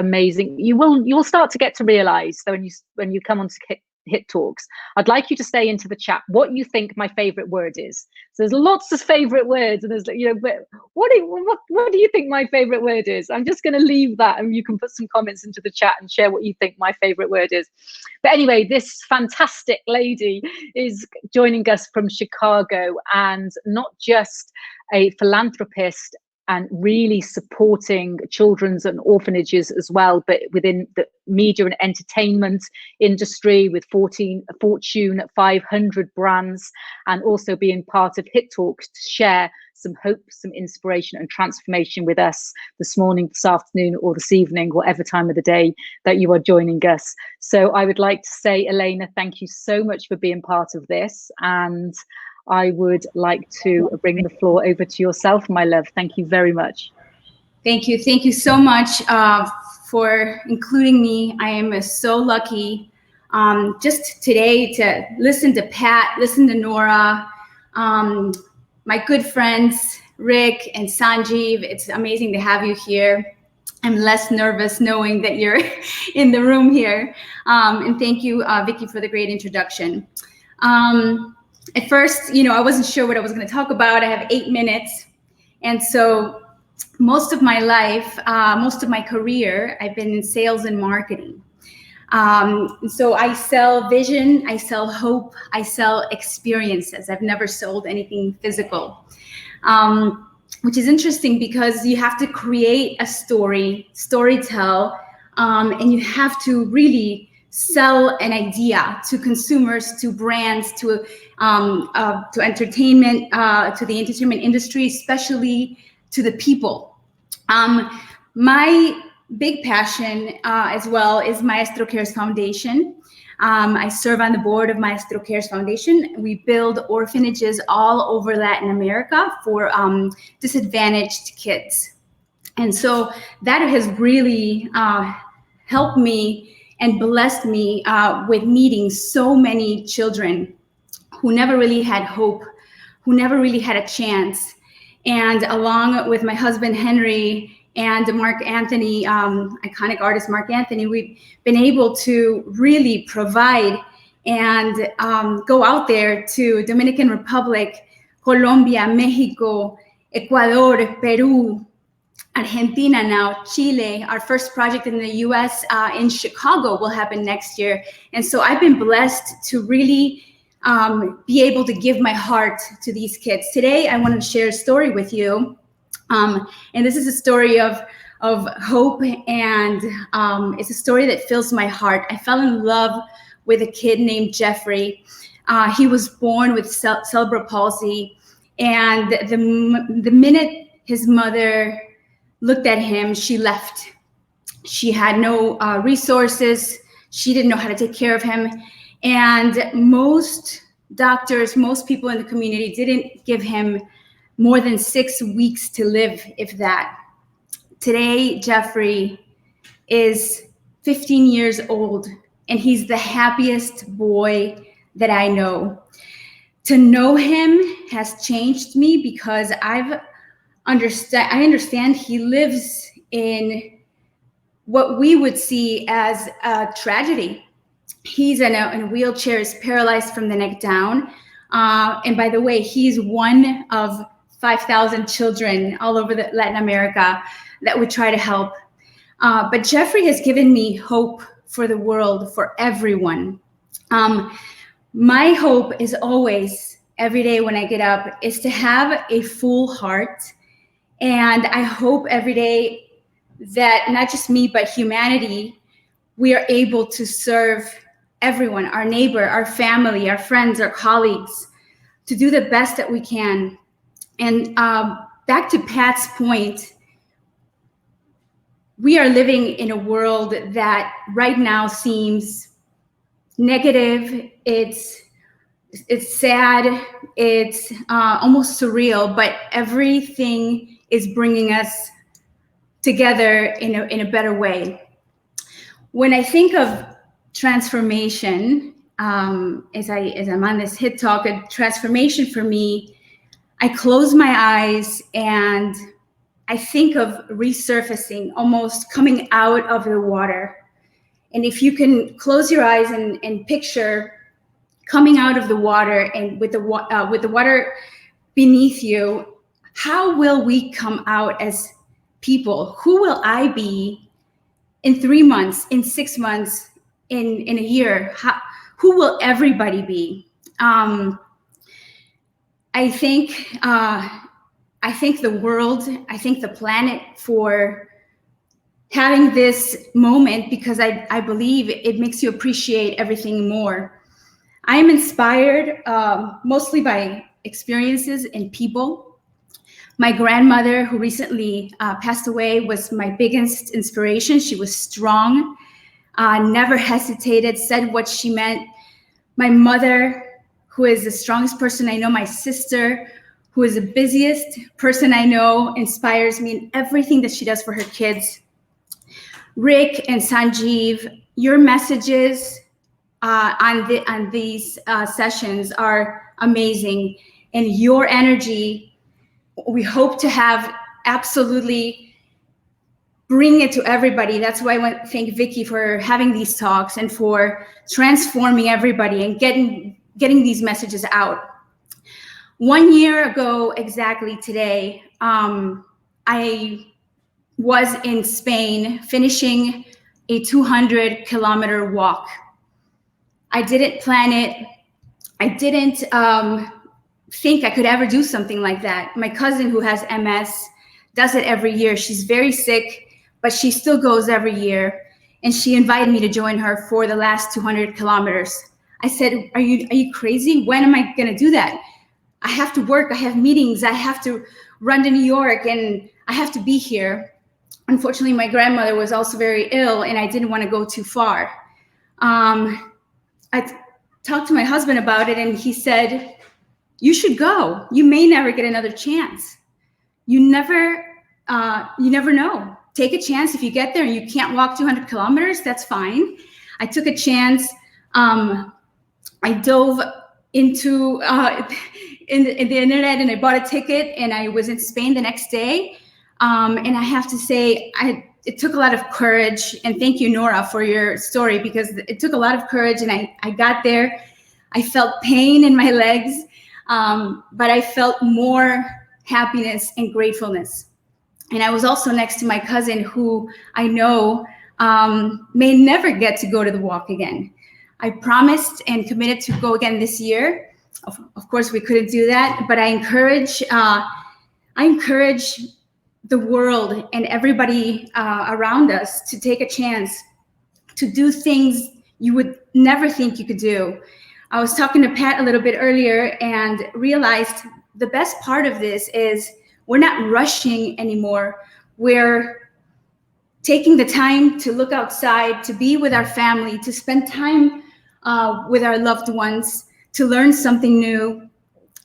S1: you'll start to get to realize, so when you come on to Hit Talks, I'd like you to stay into the chat what you think my favorite word is. So there's lots of favorite words, and there's, but what do you think my favorite word is? I'm just going to leave that, and you can put some comments into the chat and share what you think my favorite word is. But anyway, this fantastic lady is joining us from Chicago, and not just a philanthropist and really supporting children's and orphanages as well, but within the media and entertainment industry with Fortune 500 brands, and also being part of Hit Talks to share some hope, some inspiration and transformation with us this morning, this afternoon, or this evening, whatever time of the day that you are joining us. So I would like to say, Elena, thank you so much for being part of this. And I would like to bring the floor over to yourself, my love. Thank you very much.
S7: Thank you. Thank you so much for including me. I am so lucky just today to listen to Pat, listen to Nora, my good friends, Rick and Sanjeev. It's amazing to have you here. I'm less nervous knowing that you're in the room here. And thank you, Vicky, for the great introduction. At first, I wasn't sure what I was going to talk about. I have 8 minutes. And so most of my life, most of my career, I've been in sales and marketing. So I sell vision, I sell hope, I sell experiences. I've never sold anything physical, which is interesting because you have to create a storytell, and you have to really sell an idea to consumers, to brands, to entertainment, to the entertainment industry, especially to the people. My big passion as well is Maestro Cares Foundation. I serve on the board of Maestro Cares Foundation. We build orphanages all over Latin America for disadvantaged kids. And so that has really helped me and blessed me with meeting so many children who never really had hope, who never really had a chance. And along with my husband, Henry, and Mark Anthony, iconic artist Mark Anthony, we've been able to really provide and go out there to Dominican Republic, Colombia, Mexico, Ecuador, Peru, Argentina now, Chile. Our first project in the US in Chicago will happen next year. And so I've been blessed to really be able to give my heart to these kids. Today, I want to share a story with you. And this is a story of hope, and it's a story that fills my heart. I fell in love with a kid named Jeffrey. He was born with cerebral palsy, and the minute his mother looked at him, she left. She had no resources. She didn't know how to take care of him. And most doctors, most people in the community didn't give him more than 6 weeks to live, if that. Today, Jeffrey is 15 years old, and he's the happiest boy that I know. To know him has changed me because I understand he lives in what we would see as a tragedy. He's in a wheelchair, is paralyzed from the neck down. And by the way, he's one of 5,000 children all over Latin America that would try to help. But Jeffrey has given me hope for the world, for everyone. My hope is always, every day when I get up, is to have a full heart. And I hope every day that not just me, but humanity, we are able to serve everyone, our neighbor, our family, our friends, our colleagues, to do the best that we can. And back to Pat's point, we are living in a world that right now seems negative. It's sad. It's almost surreal, but everything is bringing us together in a better way. When I think of transformation, as I'm on this HIT talk, a transformation for me, I close my eyes and I think of resurfacing, almost coming out of the water. And if you can close your eyes and picture coming out of the water and with the water beneath you, how will we come out as people? Who will I be in 3 months, in 6 months, in a year? Who will everybody be? I thank the world, I thank the planet for having this moment, because I believe it makes you appreciate everything more. I am inspired mostly by experiences and people. My grandmother, who recently passed away, was my biggest inspiration. She was strong, never hesitated, said what she meant. My mother, who is the strongest person I know, my sister, who is the busiest person I know, inspires me in everything that she does for her kids. Rick and Sanjeev, your messages on these sessions are amazing, and your energy, we hope to have absolutely bring it to everybody. That's why I want to thank Vicky for having these talks and for transforming everybody and getting these messages out. 1 year ago, exactly today, I was in Spain finishing a 200-kilometer walk. I didn't plan it. I didn't think I could ever do something like that. My cousin, who has MS, does it every year. She's very sick, but she still goes every year. And she invited me to join her for the last 200 kilometers. I said, are you crazy? When am I gonna do that? I have to work, I have meetings, I have to run to New York, and I have to be here. Unfortunately, my grandmother was also very ill, and I didn't want to go too far. I talked to my husband about it, and he said, you should go. You may never get another chance. You never know. Take a chance. If you get there and you can't walk 200 kilometers, that's fine. I took a chance. I dove into in the internet, and I bought a ticket, and I was in Spain the next day. And I have to say, it took a lot of courage, and thank you, Nora, for your story, because it took a lot of courage, and I got there. I felt pain in my legs. but I felt more happiness and gratefulness. And I was also next to my cousin, who I know may never get to go to the walk again. I promised and committed to go again this year. Of course, we couldn't do that, but I encourage the world and everybody around us to take a chance to do things you would never think you could do. I was talking to Pat a little bit earlier and realized the best part of this is we're not rushing anymore. We're taking the time to look outside, to be with our family, to spend time with our loved ones, to learn something new.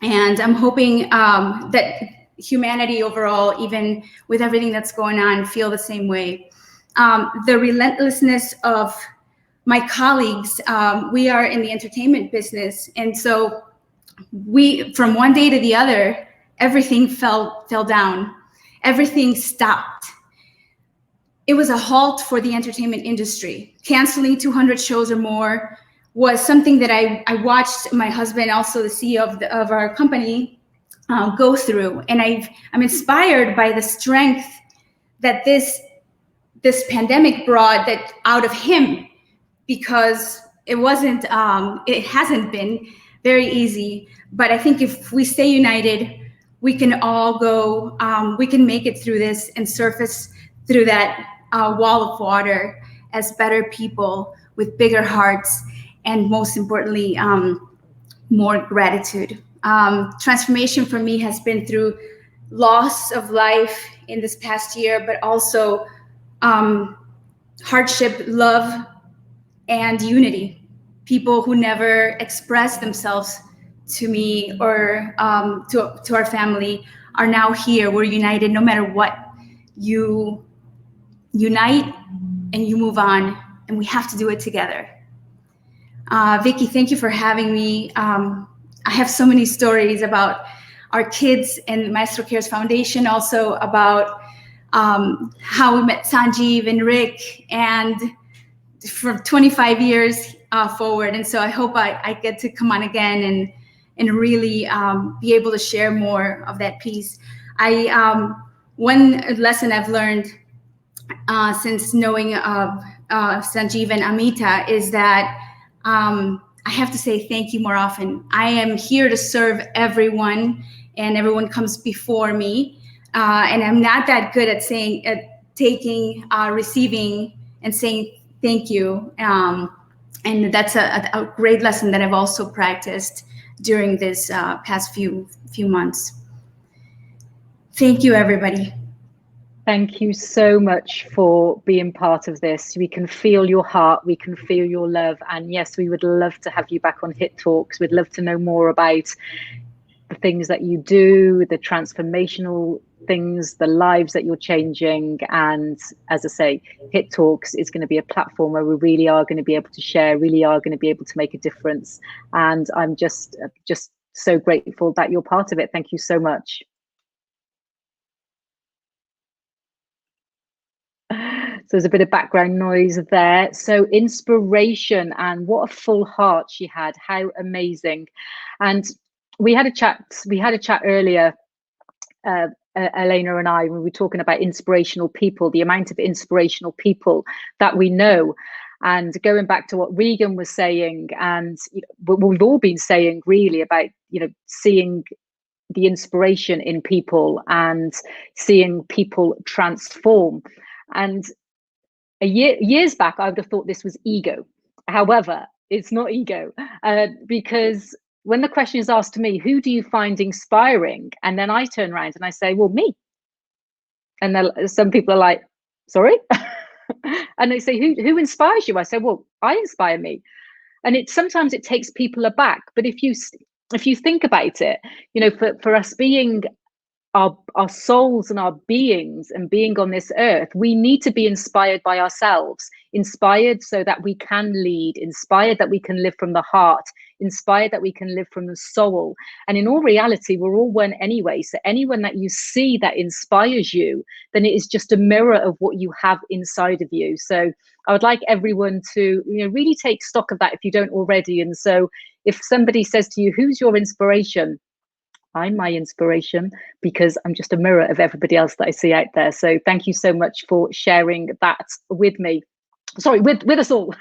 S7: And I'm hoping that humanity overall, even with everything that's going on, feel the same way. The relentlessness of my colleagues, we are in the entertainment business. And so we, from one day to the other, everything fell down. Everything stopped. It was a halt for the entertainment industry. Canceling 200 shows or more was something that I watched my husband, also the CEO of our company, go through. And I'm inspired by the strength that this pandemic brought that out of him, because it hasn't been very easy. But I think if we stay united, we can all go, we can make it through this and surface through that wall of water as better people with bigger hearts, and most importantly, more gratitude. Transformation for me has been through loss of life in this past year, but also hardship, love, and unity. People who never expressed themselves to me or to our family are now here. We're united no matter what. You unite and you move on, and we have to do it together. Vicki, thank you for having me. I have so many stories about our kids and Maestro Cares Foundation, also about how we met Sanjeev and Rick, and for 25 years forward. And so I hope I get to come on again and really be able to share more of that piece. One lesson I've learned since knowing Sanjeev and Amita is that I have to say thank you more often. I am here to serve everyone, and everyone comes before me. And I'm not that good at taking, receiving, and saying thank you. And that's a great lesson that I've also practiced during this past few months. Thank you, everybody.
S1: Thank you so much for being part of this. We can feel your heart, we can feel your love. And yes, we would love to have you back on Hit Talks. We'd love to know more about the things that you do, the transformational things, the lives that you're changing. And as I say, Hit Talks is going to be a platform where we really are going to be able to share, really are going to be able to make a difference. And I'm just so grateful that you're part of it. Thank you so much. So there's a bit of background noise there. So inspiration, and what a full heart she had. How amazing. And we had a chat earlier, Elena and I, when we were talking about inspirational people, the amount of inspirational people that we know. And going back to what Regan was saying, and what we've all been saying really about, seeing the inspiration in people and seeing people transform. And years back, I would have thought this was ego. However, it's not ego, because when the question is asked to me, who do you find inspiring? And then I turn around and I say, well, me. And then some people are like, sorry? And they say, who inspires you? I say, well, I inspire me. And sometimes it takes people aback. But if you think about it, for us being our souls and our beings and being on this earth, we need to be inspired by ourselves, inspired so that we can lead, inspired that we can live from the heart, inspired that we can live from the soul. And in all reality, we're all one anyway. So anyone that you see that inspires you, then it is just a mirror of what you have inside of you. So I would like everyone to really take stock of that if you don't already. And so if somebody says to you, who's your inspiration? I'm my inspiration because I'm just a mirror of everybody else that I see out there. So thank you so much for sharing that with me. Sorry, with us all.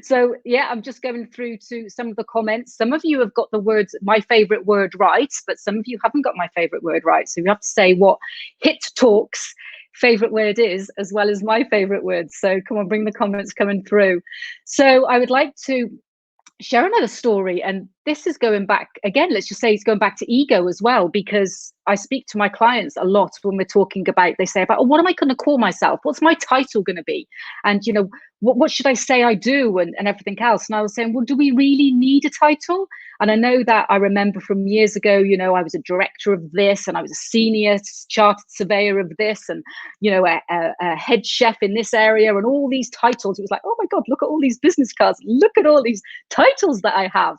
S1: So yeah, I'm just going through to some of the comments. Some of you have got the words, my favorite word right, but some of you haven't got my favorite word right. So you have to say what Hit Talks favorite word is, as well as my favorite word. So come on, bring the comments coming through. So I would like to share another story, and this is going back again, let's just say it's going back to ego as well, because I speak to my clients a lot when we're talking about, they say about, oh, what am I going to call myself, what's my title going to be, and you know, what should I say I do, and everything else. And I was saying, well, do we really need a title? And I know that I remember from years ago, you know, I was a director of this, and I was a senior chartered surveyor of this, and you know, a head chef in this area, and all these titles. It was like, oh my God, look at all these business cards, look at all these titles that I have.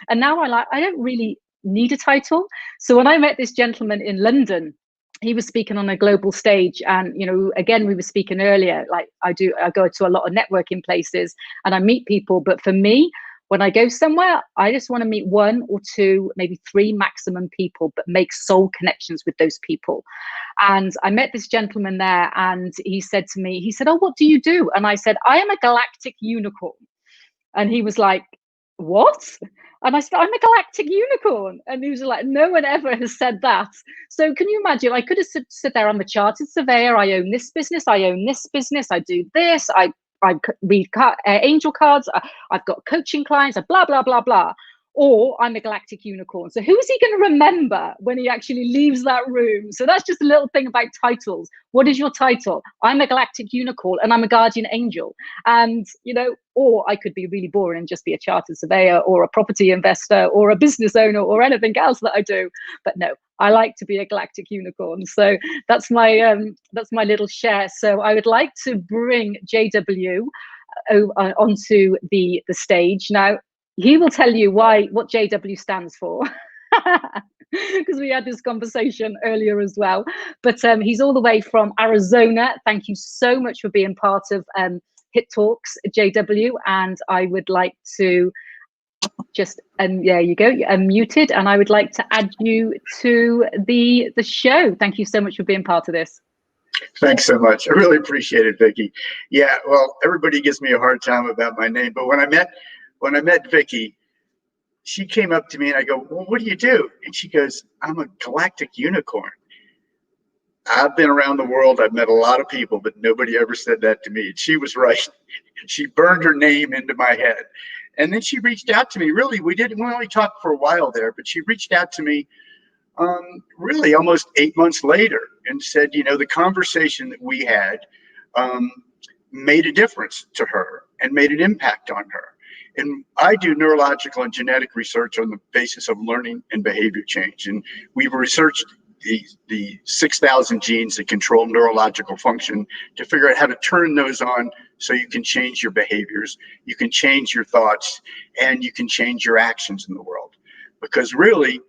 S1: And now I don't really need a title. So when I met this gentleman in London, he was speaking on a global stage, and you know, again, we were speaking earlier, like I go to a lot of networking places and I meet people, but for me, when I go somewhere, I just want to meet 1 or 2, maybe 3 maximum people, but make soul connections with those people. And I met this gentleman there, and he said to me, he said, oh, what do you do? And I said, I am a galactic unicorn. And he was like, what? And I said, I'm a galactic unicorn. And he was like, no one ever has said that. So can you imagine? I could have sit there, I'm a chartered surveyor, I own this business, I own this business, I do this, I read angel cards, I've got coaching clients, blah, blah, blah, blah. Or I'm a galactic unicorn. So who is he going to remember when he actually leaves that room? So that's just a little thing about titles. What is your title? I'm a galactic unicorn and I'm a guardian angel. And, you know, or I could be really boring and just be a chartered surveyor or a property investor or a business owner or anything else that I do. But no, I like to be a galactic unicorn. So that's my little share. So I would like to bring JW onto the stage now. He will tell you what JW stands for, because we had this conversation earlier as well. But he's all the way from Arizona. Thank you so much for being part of Hit Talks, JW. And I would like to just, there you go, you're unmuted. And I would like to add you to the show. Thank you so much for being part of this.
S8: Thanks so much. I really appreciate it, Vicki. Yeah, well, everybody gives me a hard time about my name, but when I met Vicki, she came up to me and I go, well, what do you do? And she goes, I'm a galactic unicorn. I've been around the world. I've met a lot of people, but nobody ever said that to me. And she was right. She burned her name into my head. And then she reached out to me. Really, we only talked for a while there, but she reached out to me really almost 8 months later and said, you know, the conversation that we had made a difference to her and made an impact on her. And I do neurological and genetic research on the basis of learning and behavior change. And we've researched the 6,000 genes that control neurological function to figure out how to turn those on so you can change your behaviors, you can change your thoughts, and you can change your actions in the world. Because really,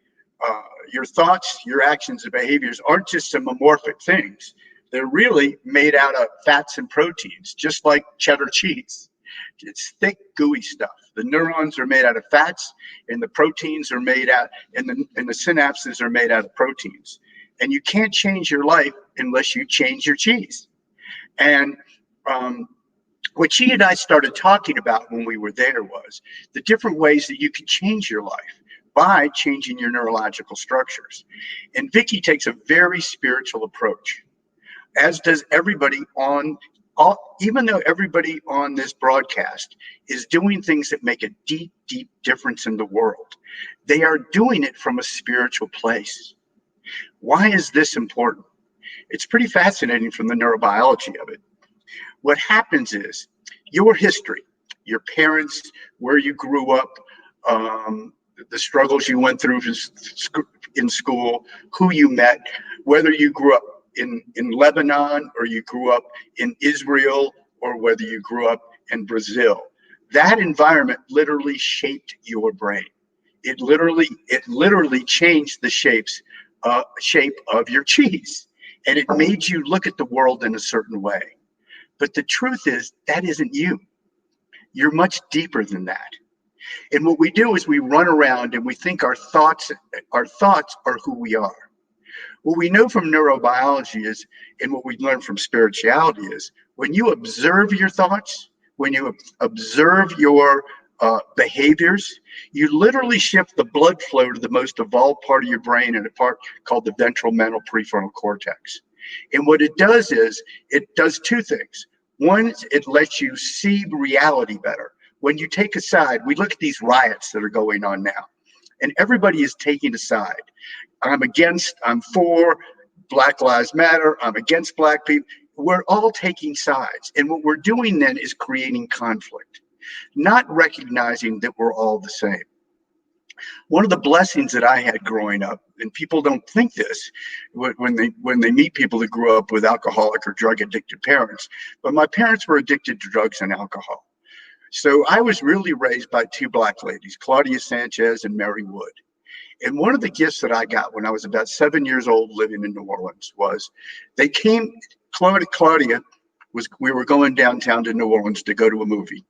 S8: your thoughts, your actions, and behaviors aren't just some amorphic things. They're really made out of fats and proteins, just like cheddar cheese. It's thick, gooey stuff. The neurons are made out of fats, and the proteins are made out, and the synapses are made out of proteins. And you can't change your life unless you change your cheese. And what she and I started talking about when we were there was the different ways that you can change your life by changing your neurological structures. And Vicki takes a very spiritual approach, as does everybody even though everybody on this broadcast is doing things that make a deep, deep difference in the world, they are doing it from a spiritual place. Why is this important? It's pretty fascinating from the neurobiology of it. What happens is your history, your parents, where you grew up, the struggles you went through in school, who you met, whether you grew up in Lebanon or you grew up in Israel or whether you grew up in Brazil. That environment literally shaped your brain. It literally changed the shape of your cheese, and it made you look at the world in a certain way. But the truth is that isn't you. You're much deeper than that. And what we do is we run around and we think our thoughts are who we are. What we know from neurobiology is, and what we learn from spirituality is, when you observe your thoughts, when you observe your behaviors, you literally shift the blood flow to the most evolved part of your brain, in a part called the ventral mental prefrontal cortex. And what it does is, it does two things. One, it lets you see reality better. When you take a side, we look at these riots that are going on now, and everybody is taking a side. I'm for Black Lives Matter, I'm against Black people. We're all taking sides. And what we're doing then is creating conflict, not recognizing that we're all the same. One of the blessings that I had growing up, and people don't think this when they meet people that grew up with alcoholic or drug addicted parents, but my parents were addicted to drugs and alcohol. So I was really raised by two Black ladies, Claudia Sanchez and Mary Wood. And one of the gifts that I got when I was about 7 years old living in New Orleans was they came, Claudia we were going downtown to New Orleans to go to a movie.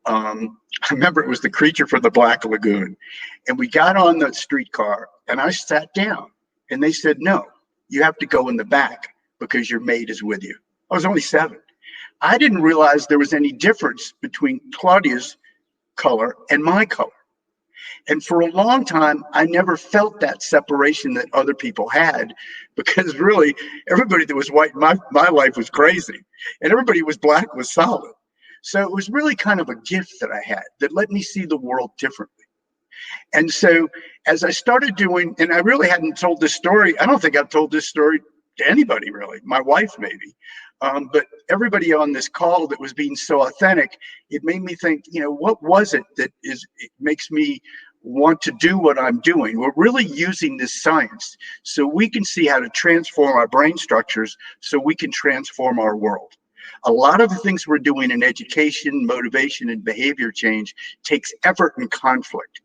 S8: I remember it was The Creature from the Black Lagoon. And we got on the streetcar and I sat down and they said, no, you have to go in the back because your mate is with you. I was only 7. I didn't realize there was any difference between Claudia's color and my color. And for a long time, I never felt that separation that other people had, because really everybody that was white in my life was crazy, and everybody was Black was solid. So it was really kind of a gift that I had that let me see the world differently. And so as I started doing, and I really hadn't told this story, I don't think I've told this story to anybody really, my wife maybe, but everybody on this call that was being so authentic, it made me think, what was it that it makes me want to do what I'm doing? We're really using this science so we can see how to transform our brain structures so we can transform our world. A lot of the things we're doing in education, motivation, and behavior change takes effort and conflict.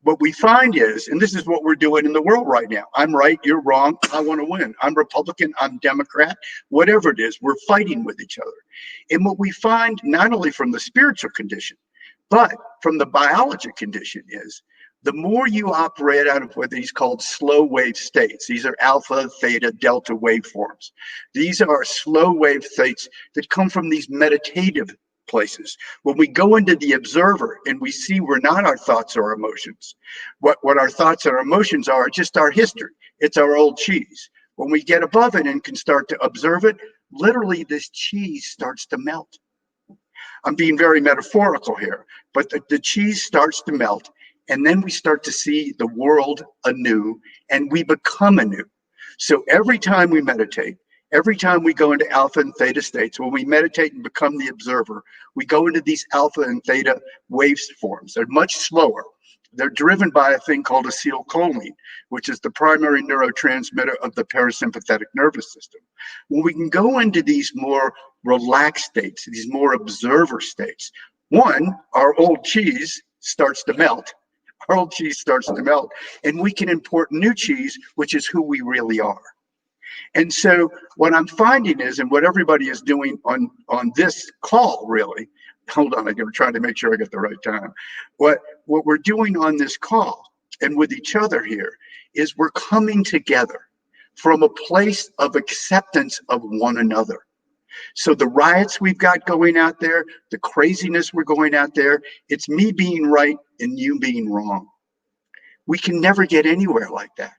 S8: What we find is, and this is what we're doing in the world right now, I'm right, you're wrong, I want to win. I'm Republican, I'm Democrat, whatever it is, we're fighting with each other. And what we find, not only from the spiritual condition, but from the biologic condition, is the more you operate out of what these called slow wave states, these are alpha, theta, delta waveforms. These are slow wave states that come from these meditative places. When we go into the observer and we see we're not our thoughts or emotions, what our thoughts or emotions are just our history. It's our old cheese. When we get above it and can start to observe it, literally this cheese starts to melt. I'm being very metaphorical here, but the cheese starts to melt, and then we start to see the world anew, and we become anew. So every time we meditate, every time we go into alpha and theta states, when we meditate and become the observer, we go into these alpha and theta waveforms. They're much slower. They're driven by a thing called acetylcholine, which is the primary neurotransmitter of the parasympathetic nervous system. When we can go into these more relaxed states, these more observer states, one, our old cheese starts to melt. Our old cheese starts to melt, and we can import new cheese, which is who we really are. And so what I'm finding is, and what everybody is doing on this call, really, hold on, I'm trying to make sure I get the right time. What we're doing on this call and with each other here is we're coming together from a place of acceptance of one another. So the riots we've got going out there, the craziness we're going out there, it's me being right and you being wrong. We can never get anywhere like that.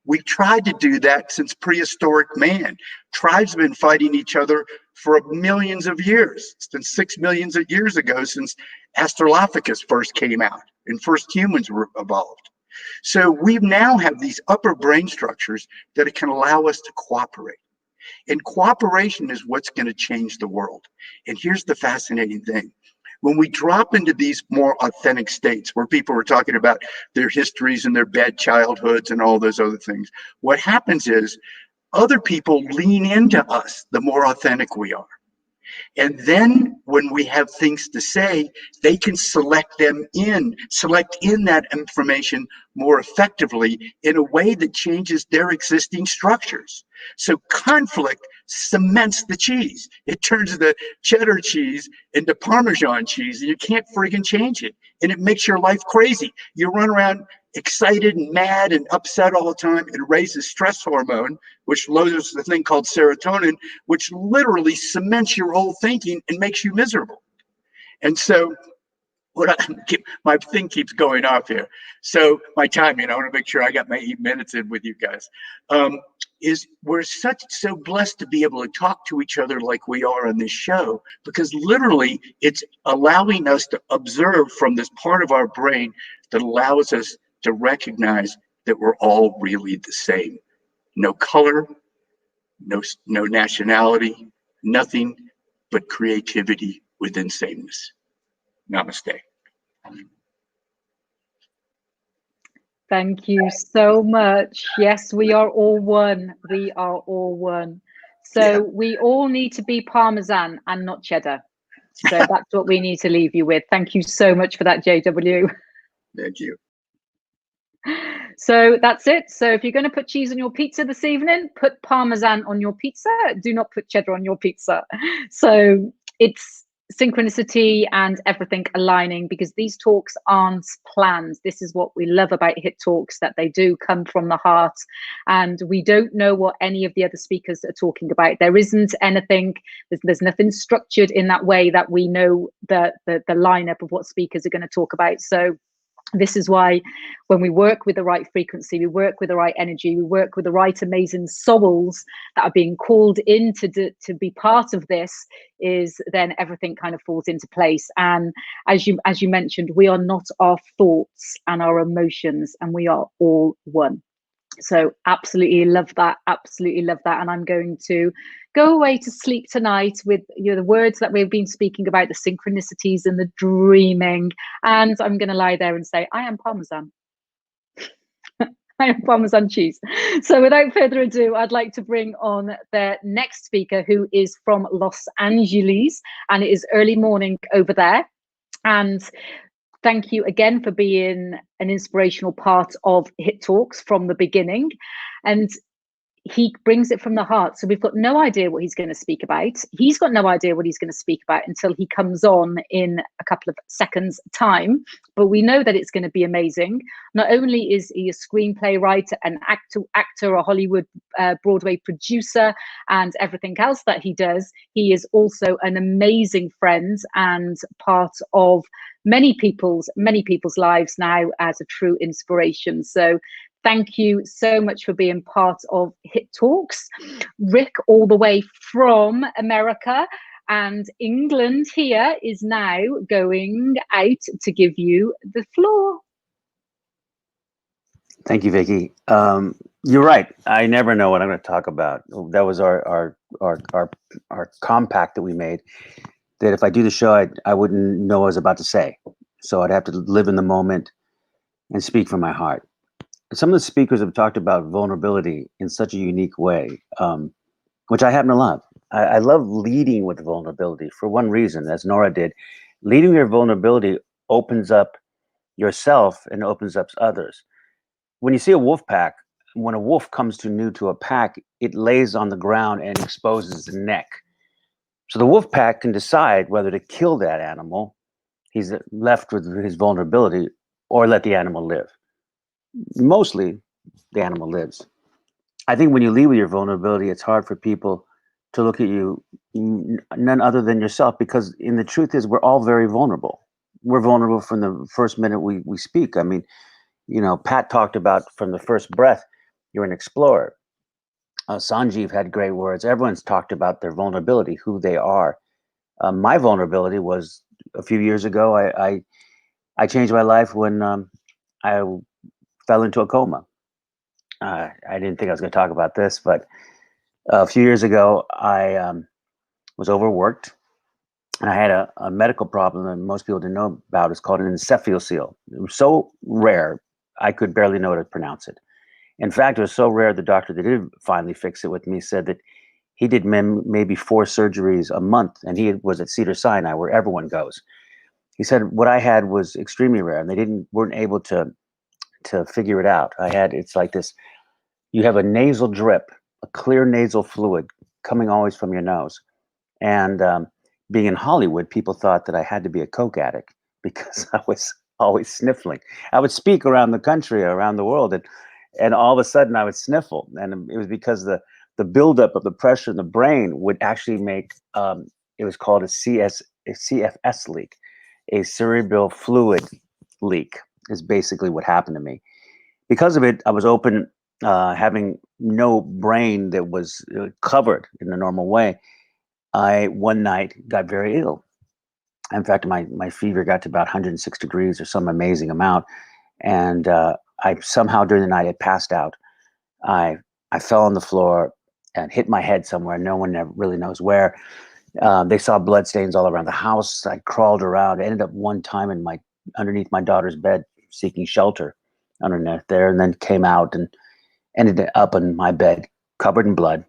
S8: We tried to do that since prehistoric man. Tribes have been fighting each other for millions of years, since 6 million years ago, since Australopithecus first came out and first humans were evolved. So we now have these upper brain structures that can allow us to cooperate. And cooperation is what's going to change the world. And here's the fascinating thing. When we drop into these more authentic states where people are talking about their histories and their bad childhoods and all those other things, what happens is other people lean into us the more authentic we are. And then when we have things to say, they can select in that information more effectively in a way that changes their existing structures. So conflict cements the cheese. It turns the cheddar cheese into Parmesan cheese, and you can't friggin' change it. And it makes your life crazy. You run around excited and mad and upset all the time. It raises stress hormone, which lowers the thing called serotonin, which literally cements your whole thinking and makes you miserable. And so my thing keeps going off here. So my timing, I want to make sure I got my 8 minutes in with you guys. Is we're so blessed to be able to talk to each other like we are on this show, because literally it's allowing us to observe from this part of our brain that allows us to recognize that we're all really the same. No color, no nationality, nothing but creativity within sameness. Namaste.
S1: Thank you so much. Yes, we are all one. We are all one. So we all need to be Parmesan and not cheddar. So that's what we need to leave you with. Thank you so much for that, JW.
S8: Thank you.
S1: So that's it. So if you're going to put cheese on your pizza this evening, put Parmesan on your pizza. Do not put cheddar on your pizza. So it's synchronicity and everything aligning, because these talks aren't planned. This is what we love about HIT Talks, that they do come from the heart, and we don't know what any of the other speakers are talking about. There isn't anything, there's nothing structured in that way that we know the lineup of what speakers are going to talk about. So this is why when we work with the right frequency, we work with the right energy, we work with the right amazing souls that are being called in to be part of this, is then everything kind of falls into place. And as you mentioned, we are not our thoughts and our emotions, and we are all one. So absolutely love that. Absolutely love that. And I'm going to go away to sleep tonight with the words that we've been speaking about, the synchronicities and the dreaming. And I'm going to lie there and say, I am Parmesan. I am Parmesan cheese. So without further ado, I'd like to bring on the next speaker, who is from Los Angeles, and it is early morning over there. And thank you again for being an inspirational part of HIT Talks from the beginning. And he brings it from the heart. So we've got no idea what he's going to speak about. He's got no idea what he's going to speak about until he comes on in a couple of seconds time. But we know that it's going to be amazing. Not only is he a screenplay writer, an actor, a Hollywood Broadway producer, and everything else that he does, he is also an amazing friend and part of many people's lives now as a true inspiration. So thank you so much for being part of HIT Talks. Rick, all the way from America and England here, is now going out to give you the floor.
S9: Thank you, Vicki. You're right. I never know what I'm going to talk about. That was our compact that we made, that if I do the show, I wouldn't know what I was about to say. So I'd have to live in the moment and speak from my heart. Some of the speakers have talked about vulnerability in such a unique way, which I happen to love. I love leading with vulnerability for one reason, as Nora did. Leading your vulnerability opens up yourself and opens up others. When you see a wolf pack, when a wolf comes new to a pack, it lays on the ground and exposes the neck. So the wolf pack can decide whether to kill that animal, he's left with his vulnerability, or let the animal live. Mostly the animal lives. I think when you lead with your vulnerability, it's hard for people to look at you, none other than yourself, because the truth is we're all very vulnerable. We're vulnerable from the first minute we speak. I mean, Pat talked about from the first breath, you're an explorer. Sanjeev had great words. Everyone's talked about their vulnerability, who they are. My vulnerability was a few years ago. I changed my life when I fell into a coma. I didn't think I was going to talk about this, but a few years ago, I was overworked, and I had a medical problem that most people didn't know about. It's called an encephalocele. It was so rare, I could barely know how to pronounce it. In fact, it was so rare, the doctor that did finally fix it with me said that he did maybe 4 surgeries a month, and he was at Cedars-Sinai, where everyone goes. He said what I had was extremely rare, and they weren't able to figure it out. It's like this: you have a nasal drip a clear nasal fluid coming always from your nose. And being in Hollywood, people thought that I had to be a coke addict because I was always sniffling. I would speak around the country, around the world, and all of a sudden I would sniffle, and it was because the buildup of the pressure in the brain would actually make it was called a CFS leak, a cerebral fluid leak, is basically what happened to me. Because of it, I was open, having no brain that was covered in the normal way. I one night got very ill. In fact, my fever got to about 106 degrees or some amazing amount, and I somehow during the night had passed out. I fell on the floor and hit my head somewhere. No one ever really knows where. They saw blood stains all around the house. I crawled around. I ended up one time underneath my daughter's bed, seeking shelter underneath there, and then came out and ended up in my bed, covered in blood,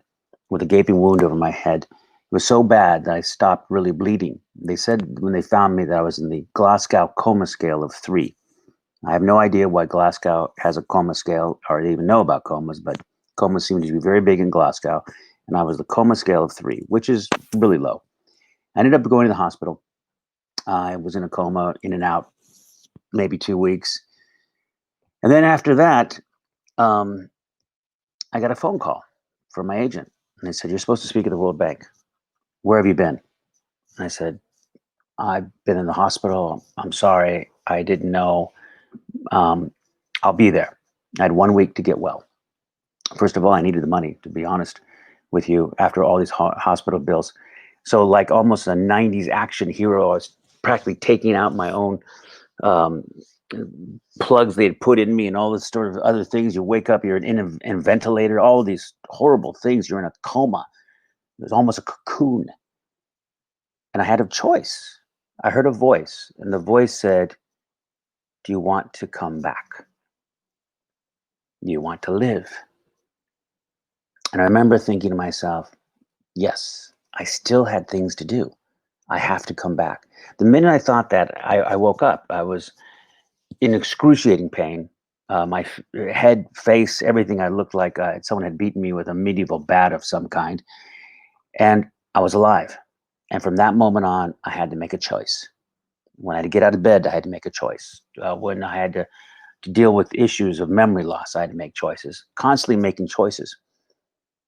S9: with a gaping wound over my head. It was so bad that I stopped really bleeding. They said when they found me that I was in the Glasgow coma scale of 3. I have no idea why Glasgow has a coma scale, or they even know about comas, but comas seem to be very big in Glasgow. And I was the coma scale of 3, which is really low. I ended up going to the hospital. I was in a coma, in and out, maybe 2 weeks. And then after that, I got a phone call from my agent. And they said, "You're supposed to speak at the World Bank. Where have you been?" And I said, "I've been in the hospital. I'm sorry. I didn't know. I'll be there." I had 1 week to get well. First of all, I needed the money, to be honest with you, after all these hospital bills. So like almost a 90s action hero, I was practically taking out my own plugs they had put in me and all this sort of other things. You wake up, you're in a ventilator, all of these horrible things. You're in a coma. It was almost a cocoon. And I had a choice. I heard a voice, and the voice said, "Do you want to come back? Do you want to live?" And I remember thinking to myself, yes, I still had things to do. I have to come back. The minute I thought that, I woke up. I was in excruciating pain. My head, face, everything, I looked like someone had beaten me with a medieval bat of some kind. And I was alive. And from that moment on, I had to make a choice. When I had to get out of bed, I had to make a choice. When I had to deal with issues of memory loss, I had to make choices, constantly making choices.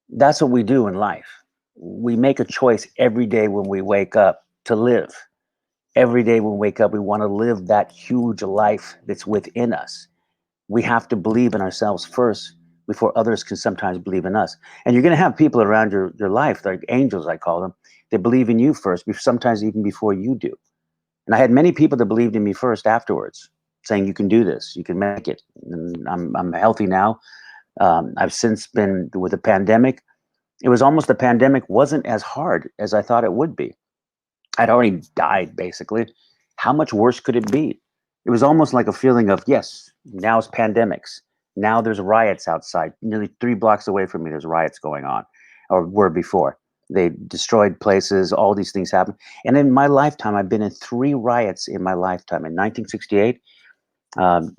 S9: That's what we do in life. We make a choice every day when we wake up to live. Every day when we wake up, we want to live that huge life that's within us. We have to believe in ourselves first before others can sometimes believe in us. And you're going to have people around your life, like angels, I call them. They believe in you first, sometimes even before you do. And I had many people that believed in me first afterwards, saying, "You can do this, you can make it." And I'm healthy now. I've since been with the pandemic. It was almost, the pandemic wasn't as hard as I thought it would be. I'd already died, basically. How much worse could it be? It was almost like a feeling of, yes, now it's pandemics. Now there's riots outside. Nearly 3 blocks away from me, there's riots going on, or were before. They destroyed places, all these things happened. And in my lifetime, I've been in 3 riots in my lifetime. In 1968,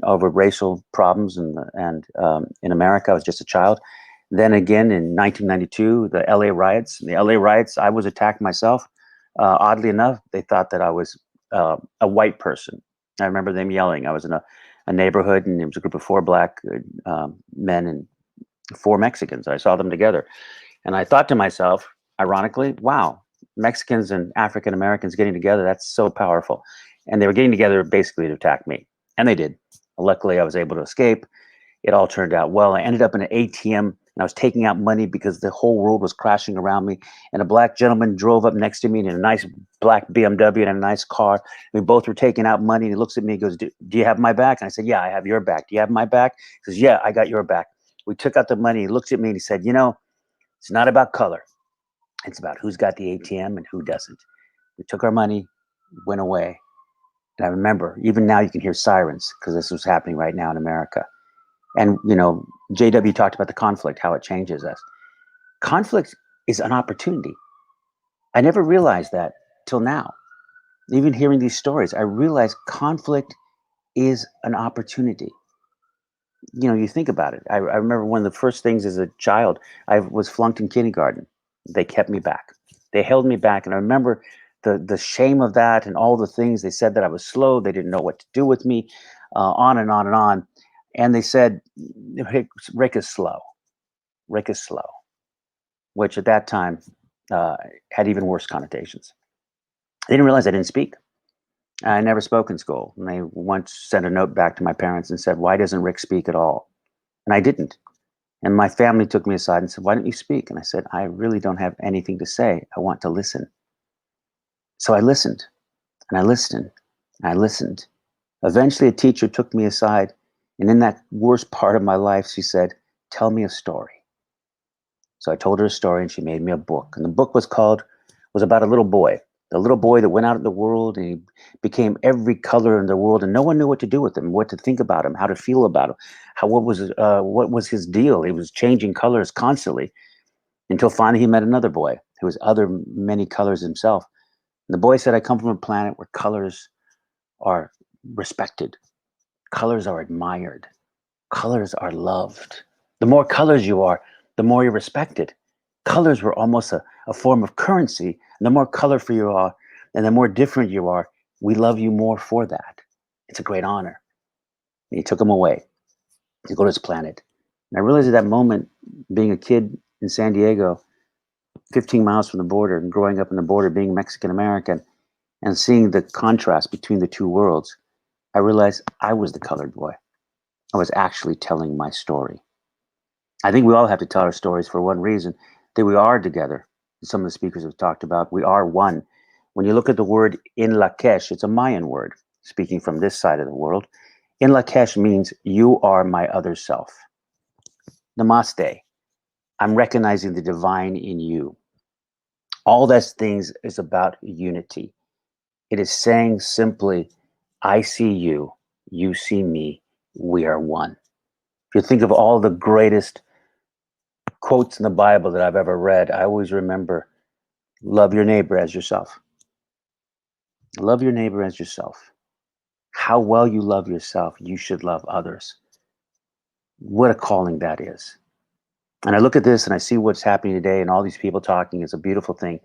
S9: over racial problems, and in America, I was just a child. Then again in 1992, the LA riots. In the LA riots, I was attacked myself. Oddly enough, they thought that I was a white person. I remember them yelling. I was in a neighborhood, and it was a group of 4 black men and 4 Mexicans. I saw them together. And I thought to myself, ironically, wow, Mexicans and African Americans getting together, that's so powerful. And they were getting together basically to attack me. And they did. Luckily, I was able to escape. It all turned out well. I ended up in an ATM, and I was taking out money because the whole world was crashing around me. And a black gentleman drove up next to me in a nice black BMW and a nice car. We both were taking out money. And he looks at me and goes, do you have my back? And I said, "Yeah, I have your back. Do you have my back?" He says, "Yeah, I got your back." We took out the money. He looks at me and he said, "It's not about color. It's about who's got the ATM and who doesn't." We took our money, went away. And I remember, even now you can hear sirens because this was happening right now in America. And, JW talked about the conflict, how it changes us. Conflict is an opportunity. I never realized that till now. Even hearing these stories, I realized conflict is an opportunity. you know, you think about it. I remember one of the first things as a child, I was flunked in kindergarten. They kept me back. They held me back. And I remember the shame of that and all the things. They said that I was slow. They didn't know what to do with me, on and on and on. And they said, Rick is slow. Rick is slow, which at that time had even worse connotations. They didn't realize I didn't speak. I never spoke in school. And they once sent a note back to my parents and said, why doesn't Rick speak at all? And I didn't. And my family took me aside and said, why don't you speak? And I said, I really don't have anything to say. I want to listen. So I listened and I listened and I listened. Eventually, a teacher took me aside. And in that worst part of my life, she said, tell me a story. So I told her a story and she made me a book. And the book was about a little boy. The little boy that went out in the world and he became every color in the world, and no one knew what to do with him, what to think about him, how to feel about him, what was his deal. He was changing colors constantly until finally he met another boy who was many colors himself. And the boy said, I come from a planet where colors are respected, colors are admired, colors are loved. The more colors you are, the more you're respected. Colors were almost a form of currency. And the more colorful you are, and the more different you are, we love you more for that. It's a great honor. And he took him away to go to his planet. And I realized at that moment, being a kid in San Diego, 15 miles from the border, and growing up in the border, being Mexican American, and seeing the contrast between the two worlds, I realized I was the colored boy. I was actually telling my story. I think we all have to tell our stories for one reason, that we are together. Some of the speakers have talked about, we are one. When you look at the word in Lakesh, it's a Mayan word, speaking from this side of the world. In Lakesh means you are my other self. Namaste. I'm recognizing the divine in you. All those things is about unity. It is saying simply, I see you, you see me, we are one. If you think of all the greatest quotes in the Bible that I've ever read, I always remember, love your neighbor as yourself. Love your neighbor as yourself. How well you love yourself, you should love others. What a calling that is. And I look at this and I see what's happening today and all these people talking. It's a beautiful thing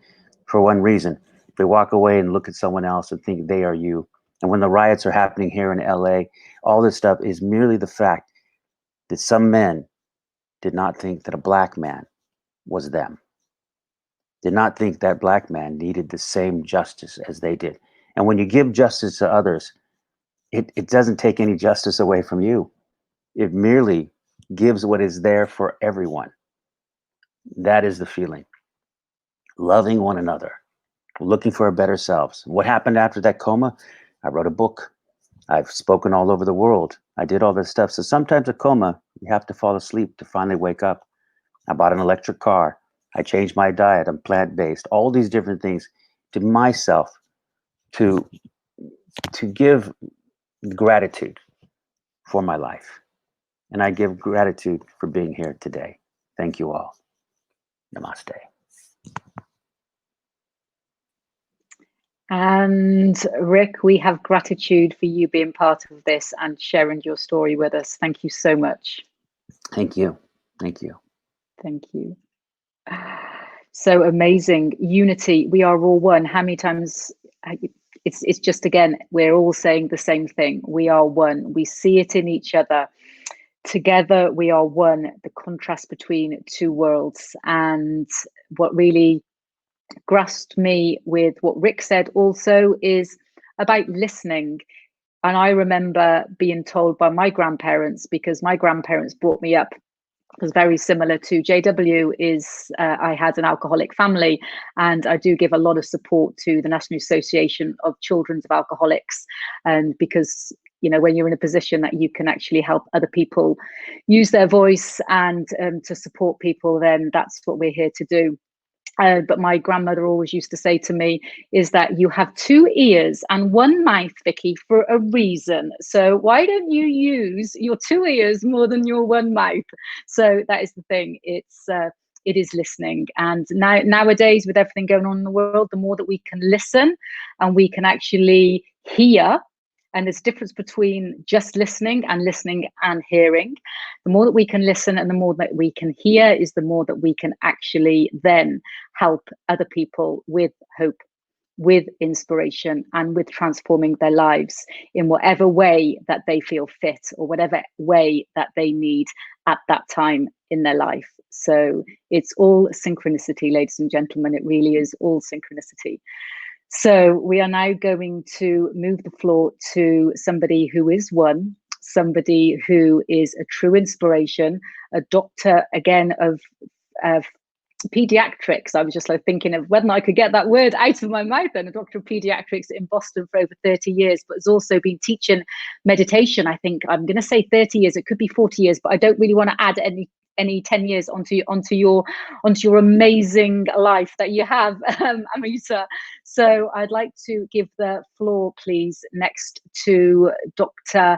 S9: for one reason. They walk away and look at someone else and think they are you. And when the riots are happening here in LA, all this stuff is merely the fact that some men did not think that a black man was them. Did not think that black man needed the same justice as they did. And when you give justice to others, it doesn't take any justice away from you. It merely gives what is there for everyone. That is the feeling. Loving one another, looking for our better selves. What happened after that coma? I wrote a book. I've spoken all over the world. I did all this stuff. So sometimes a coma, you have to fall asleep to finally wake up. I bought an electric car. I changed my diet. I'm plant-based. All these different things to myself to give gratitude for my life. And I give gratitude for being here today. Thank you all. Namaste.
S1: And Rick, we have gratitude for you being part of this and sharing your story with us. Thank you so much.
S9: Thank you. Thank you.
S1: Thank you. So amazing. Unity. We are all one. How many times? It's just, again, we're all saying the same thing. We are one. We see it in each other. Together, we are one. The contrast between two worlds. And what really grasped me with what Rick said also is about listening. And I remember being told by my grandparents, because my grandparents brought me up, was very similar to JW, is I had an alcoholic family, and I do give a lot of support to the National Association of Children of Alcoholics, and because, you know, when you're in a position that you can actually help other people use their voice and to support people, then that's what we're here to do. But my grandmother always used to say to me is that you have two ears and one mouth, Vicky, for a reason. So why don't you use your two ears more than your one mouth? So that is the thing. It is listening. And nowadays, with everything going on in the world, the more that we can listen and we can actually hear And there's a difference between just listening and hearing. The more that we can listen and the more that we can hear is the more that we can actually then help other people with hope, with inspiration, and with transforming their lives in whatever way that they feel fit or whatever way that they need at that time in their life. So it's all synchronicity, ladies and gentlemen. It really is all synchronicity. So we are now going to move the floor to somebody who is one, somebody who is a true inspiration, a doctor, again, of pediatrics. I was just like thinking of whether I could get that word out of my mouth, and a doctor of pediatrics in Boston for over 30 years, but has also been teaching meditation. I think I'm going to say 30 years, it could be 40 years, but I don't really want to add any 10 years onto your amazing life that you have, Amita. So I'd like to give the floor, please, next to Dr.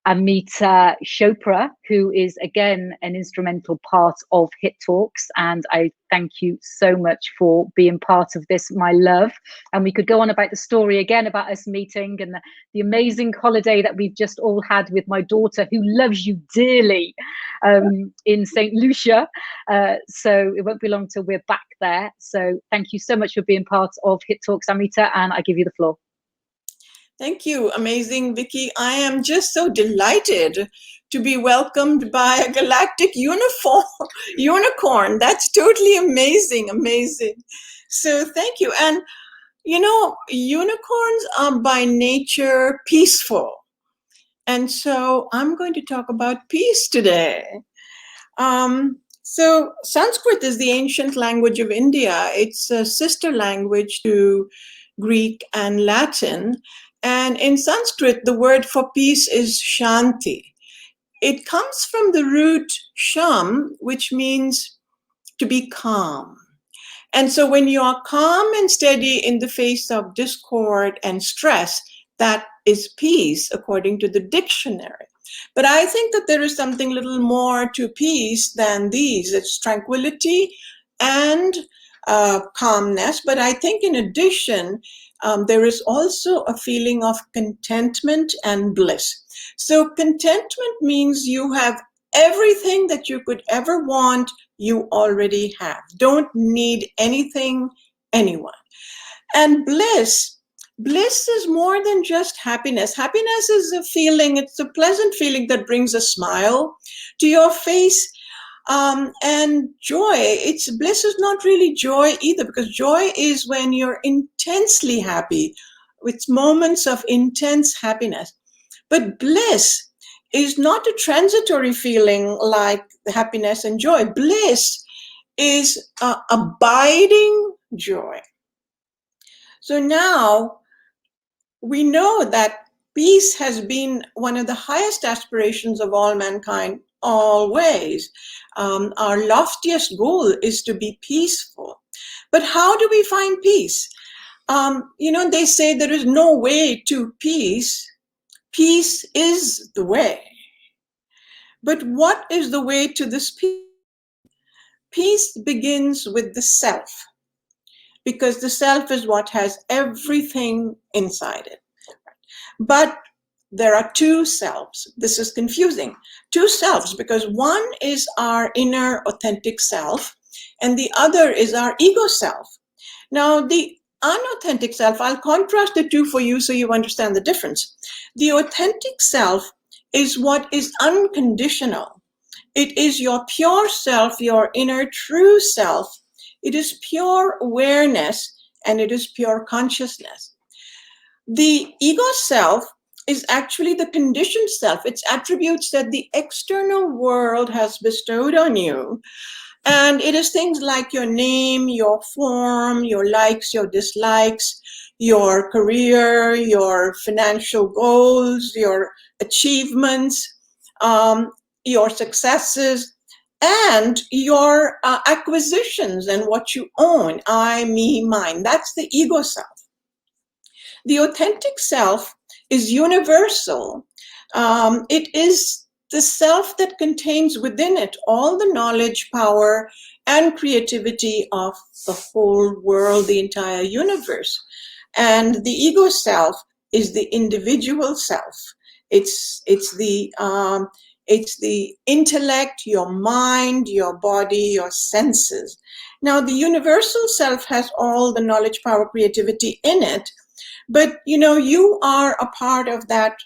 S1: Amita Chopra, who is again an instrumental part of Hit Talks, and I thank you so much for being part of this, my love. And we could go on about the story again about us meeting and the amazing holiday that we've just all had with my daughter, who loves you dearly, in St. Lucia. So it won't be long till we're back there. So thank you so much for being part of Hit Talks, Amita, and I give you the floor.
S10: Thank you, amazing Vicky. I am just so delighted to be welcomed by a galactic unicorn. That's totally amazing, amazing. So thank you. And you know, unicorns are by nature peaceful. And so I'm going to talk about peace today. So Sanskrit is the ancient language of India. It's a sister language to Greek and Latin. And in Sanskrit, the word for peace is shanti. It comes from the root sham, which means to be calm. And so when you are calm and steady in the face of discord and stress, that is peace, according to the dictionary. But I think that there is something a little more to peace than these. It's tranquility and calmness. But I think in addition, there is also a feeling of contentment and bliss. So contentment means you have everything that you could ever want, you already have. Don't need anything, anyone. And bliss is more than just happiness. Happiness is a feeling, it's a pleasant feeling that brings a smile to your face. And joy, bliss is not really joy either, because joy is when you're intensely happy. It's moments of intense happiness. But bliss is not a transitory feeling like happiness and joy. Bliss is abiding joy. So now we know that peace has been one of the highest aspirations of all mankind always. Our loftiest goal is to be peaceful. But how do we find peace? They say there is no way to peace. Peace is the way. But what is the way to this peace? Peace begins with the self, because the self is what has everything inside it. But there are two selves. This is confusing. Two selves, because one is our inner authentic self, and the other is our ego self. Now, the unauthentic self, I'll contrast the two for you so you understand the difference. The authentic self is what is unconditional. It is your pure self, your inner true self. It is pure awareness, and it is pure consciousness. The ego self is actually the conditioned self. It's attributes that the external world has bestowed on you. And it is things like your name, your form, your likes, your dislikes, your career, your financial goals, your achievements, your successes, and your acquisitions and what you own. I, me, mine. That's the ego self. The authentic self is universal. It is the self that contains within it all the knowledge, power, and creativity of the whole world, the entire universe. And the ego self is the individual self. It's the intellect, your mind, your body, your senses. Now, the universal self has all the knowledge, power, creativity in it, but you are a part of that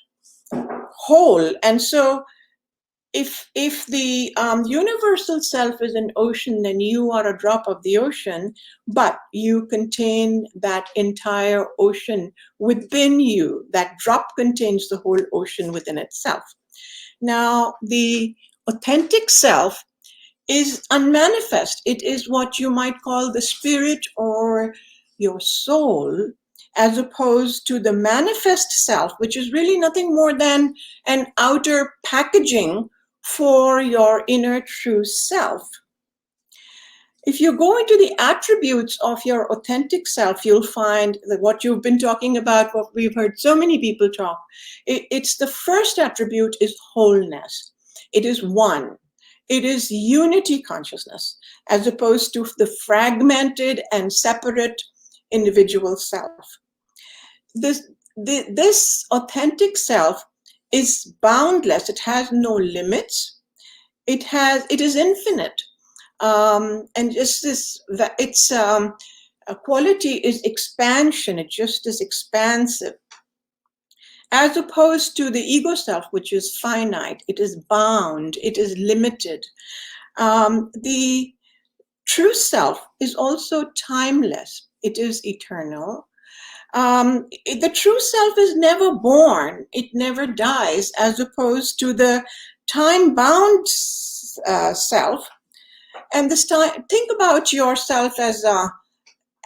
S10: whole. And so if the universal self is an ocean, then you are a drop of the ocean, but you contain that entire ocean within you. That drop contains the whole ocean within itself. Now, the authentic self is unmanifest. It is what you might call the spirit or your soul, as opposed to the manifest self, which is really nothing more than an outer packaging for your inner true self. If you go into the attributes of your authentic self, you'll find that what you've been talking about, what we've heard so many people talk, it's the first attribute is wholeness. It is one. It is unity consciousness, as opposed to the fragmented and separate individual self. This authentic self is boundless. It has no limits. It is infinite. And just its quality is expansion. It just is expansive. As opposed to the ego self, which is finite, it is bound, it is limited. The true self is also timeless. It is eternal. The true self is never born. It never dies, as opposed to the time-bound self. And this time, think about yourself as a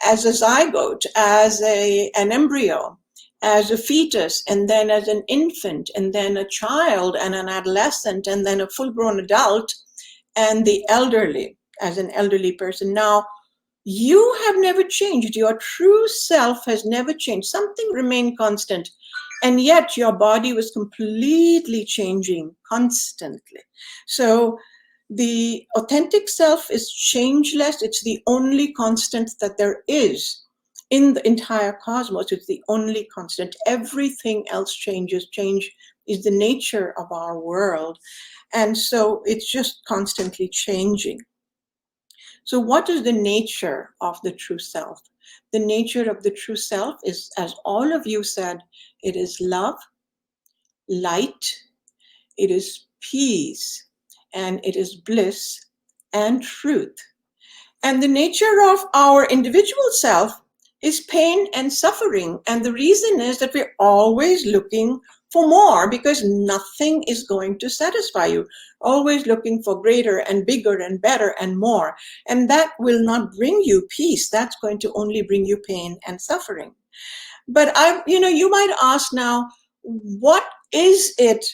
S10: zygote, as an embryo, as a fetus, and then as an infant, and then a child, and an adolescent, and then a full-grown adult, and the elderly, as an elderly person. Now, you have never changed. Your true self has never changed. Something remained constant, and yet your body was completely changing constantly. So the authentic self is changeless. It's the only constant that there is in the entire cosmos. It's the only constant. Everything else changes. Change is the nature of our world. And so it's just constantly changing. So what is the nature of the true self? The nature of the true self is, as all of you said, it is love, light, it is peace, and it is bliss and truth. And the nature of our individual self is pain and suffering. And the reason is that we're always looking for more, because nothing is going to satisfy you. Always looking for greater and bigger and better and more. And that will not bring you peace. That's going to only bring you pain and suffering. But you might ask now, what is it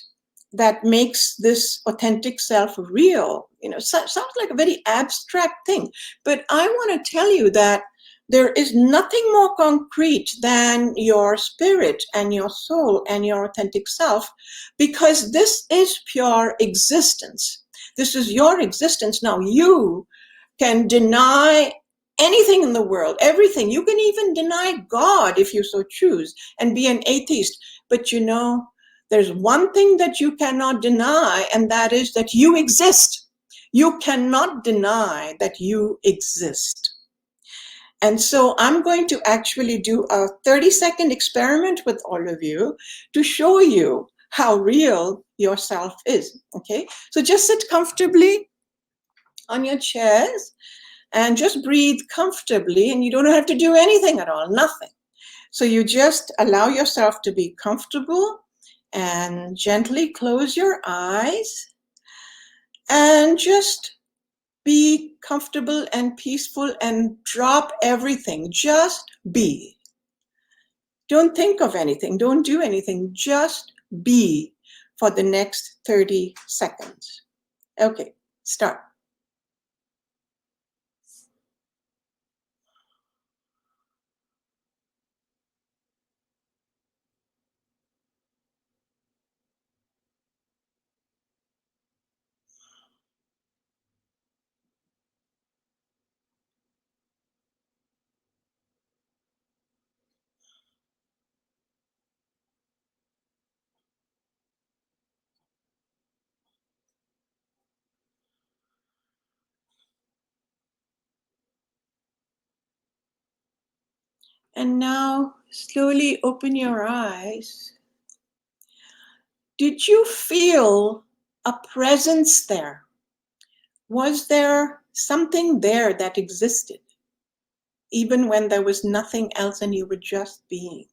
S10: that makes this authentic self real? Sounds like a very abstract thing, but I want to tell you that there is nothing more concrete than your spirit and your soul and your authentic self, because this is pure existence. This is your existence. Now, you can deny anything in the world, everything. You can even deny God if you so choose and be an atheist. But there's one thing that you cannot deny, and that is that you exist. You cannot deny that you exist. And so I'm going to actually do a 30-second experiment with all of you to show you how real yourself is, okay? So just sit comfortably on your chairs and just breathe comfortably, and you don't have to do anything at all, nothing. So you just allow yourself to be comfortable and gently close your eyes and just be comfortable and peaceful and drop everything. Just be. Don't think of anything. Don't do anything. Just be for the next 30 seconds. Okay, start. And now slowly open your eyes. Did you feel a presence there? Was there something there that existed, even when there was nothing else and you were just being?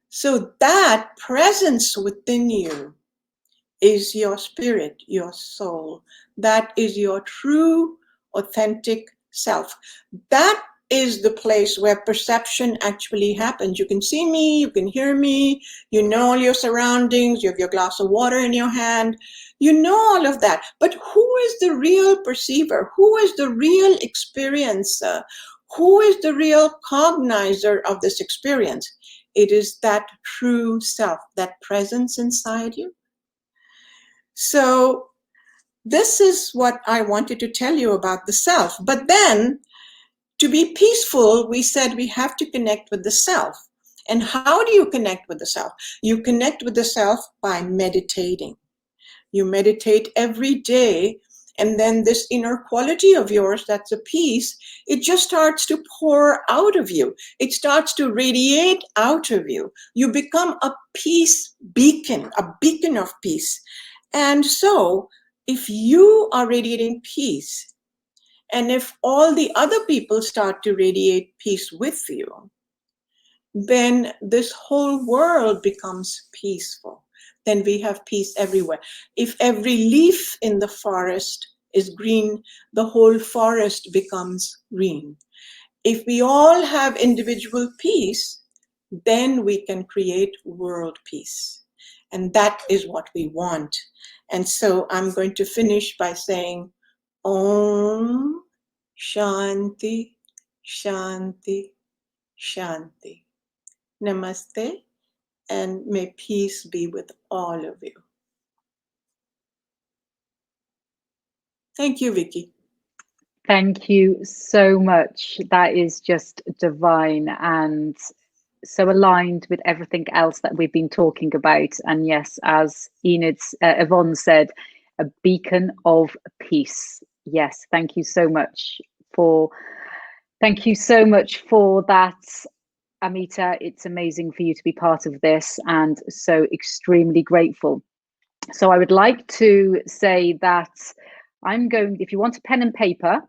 S10: So that presence within you is your spirit, your soul. That is your true, authentic self. That is the place where perception actually happens. You can see me, you can hear me, you know all your surroundings, you have your glass of water in your hand, you know all of that. But who is the real perceiver? Who is the real experiencer? Who is the real cognizer of this experience? It is that true self, that presence inside you. So this is what I wanted to tell you about the self. But then, to be peaceful, we said we have to connect with the self. And how do you connect with the self? You connect with the self by meditating. You meditate every day, and then this inner quality of yours, that's a peace, it just starts to pour out of you. It starts to radiate out of you. You become a peace beacon, a beacon of peace. And so, if you are radiating peace, and if all the other people start to radiate peace with you, then this whole world becomes peaceful. Then we have peace everywhere. If every leaf in the forest is green, the whole forest becomes green. If we all have individual peace, then we can create world peace. And that is what we want. And so I'm going to finish by saying, Om Shanti, Shanti, Shanti. Namaste, and may peace be with all of you. Thank you, Vicky.
S1: Thank you so much. That is just divine and so aligned with everything else that we've been talking about. And yes, as Yvonne said, a beacon of peace. Yes, thank you so much for that, Amita. It's amazing for you to be part of this, and so extremely grateful. So I would like to say that if you want a pen and paper,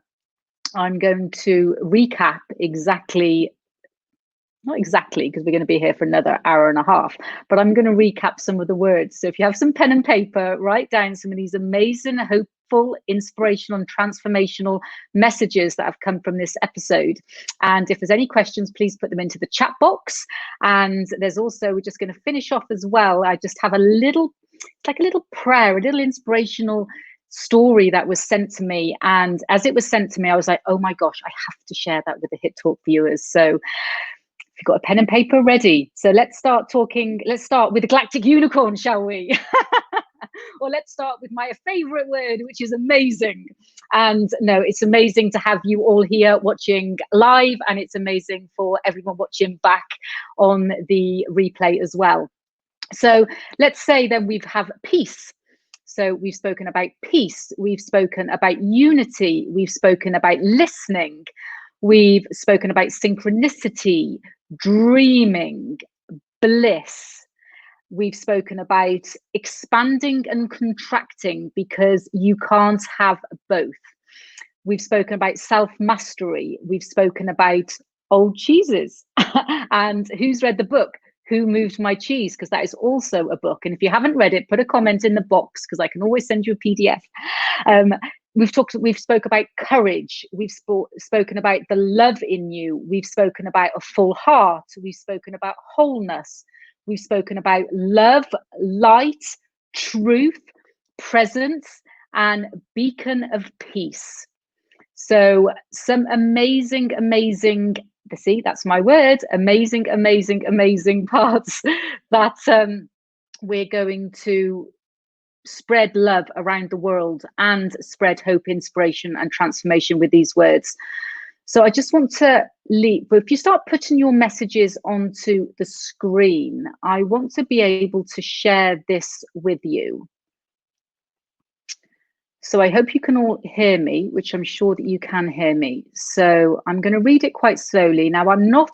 S1: I'm going to recap not exactly, because we're going to be here for another hour and a half, but I'm going to recap some of the words. So if you have some pen and paper, write down some of these amazing, hopeful, inspirational and transformational messages that have come from this episode. And if there's any questions, please put them into the chat box. And there's also, we're just going to finish off as well. I just have it's like a little prayer, a little inspirational story that was sent to me. And as it was sent to me, I was like, oh my gosh, I have to share that with the Hit Talk viewers. So if you've got a pen and paper ready, so let's start with the galactic unicorn, shall we? Or let's start with my favorite word, which is amazing. And no, it's amazing to have you all here watching live, and it's amazing for everyone watching back on the replay as well. So let's say then we have peace. So we've spoken about peace, we've spoken about unity, we've spoken about listening, we've spoken about synchronicity, dreaming, bliss. We've spoken about expanding and contracting, because you can't have both. We've spoken about self-mastery. We've spoken about old cheeses. And who's read the book, Who Moved My Cheese? Because that is also a book. And if you haven't read it, put a comment in the box, because I can always send you a PDF. We've spoke about courage. We've spoken about the love in you. We've spoken about a full heart. We've spoken about wholeness. We've spoken about love, light, truth, presence, and beacon of peace. So some amazing, see, that's my word, amazing parts that we're going to spread love around the world and spread hope, inspiration, and transformation with these words. So I just want to leave, but if you start putting your messages onto the screen, I want to be able to share this with you. So I hope you can all hear me, which I'm sure that you can hear me. So I'm going to read it quite slowly. Now, I'm not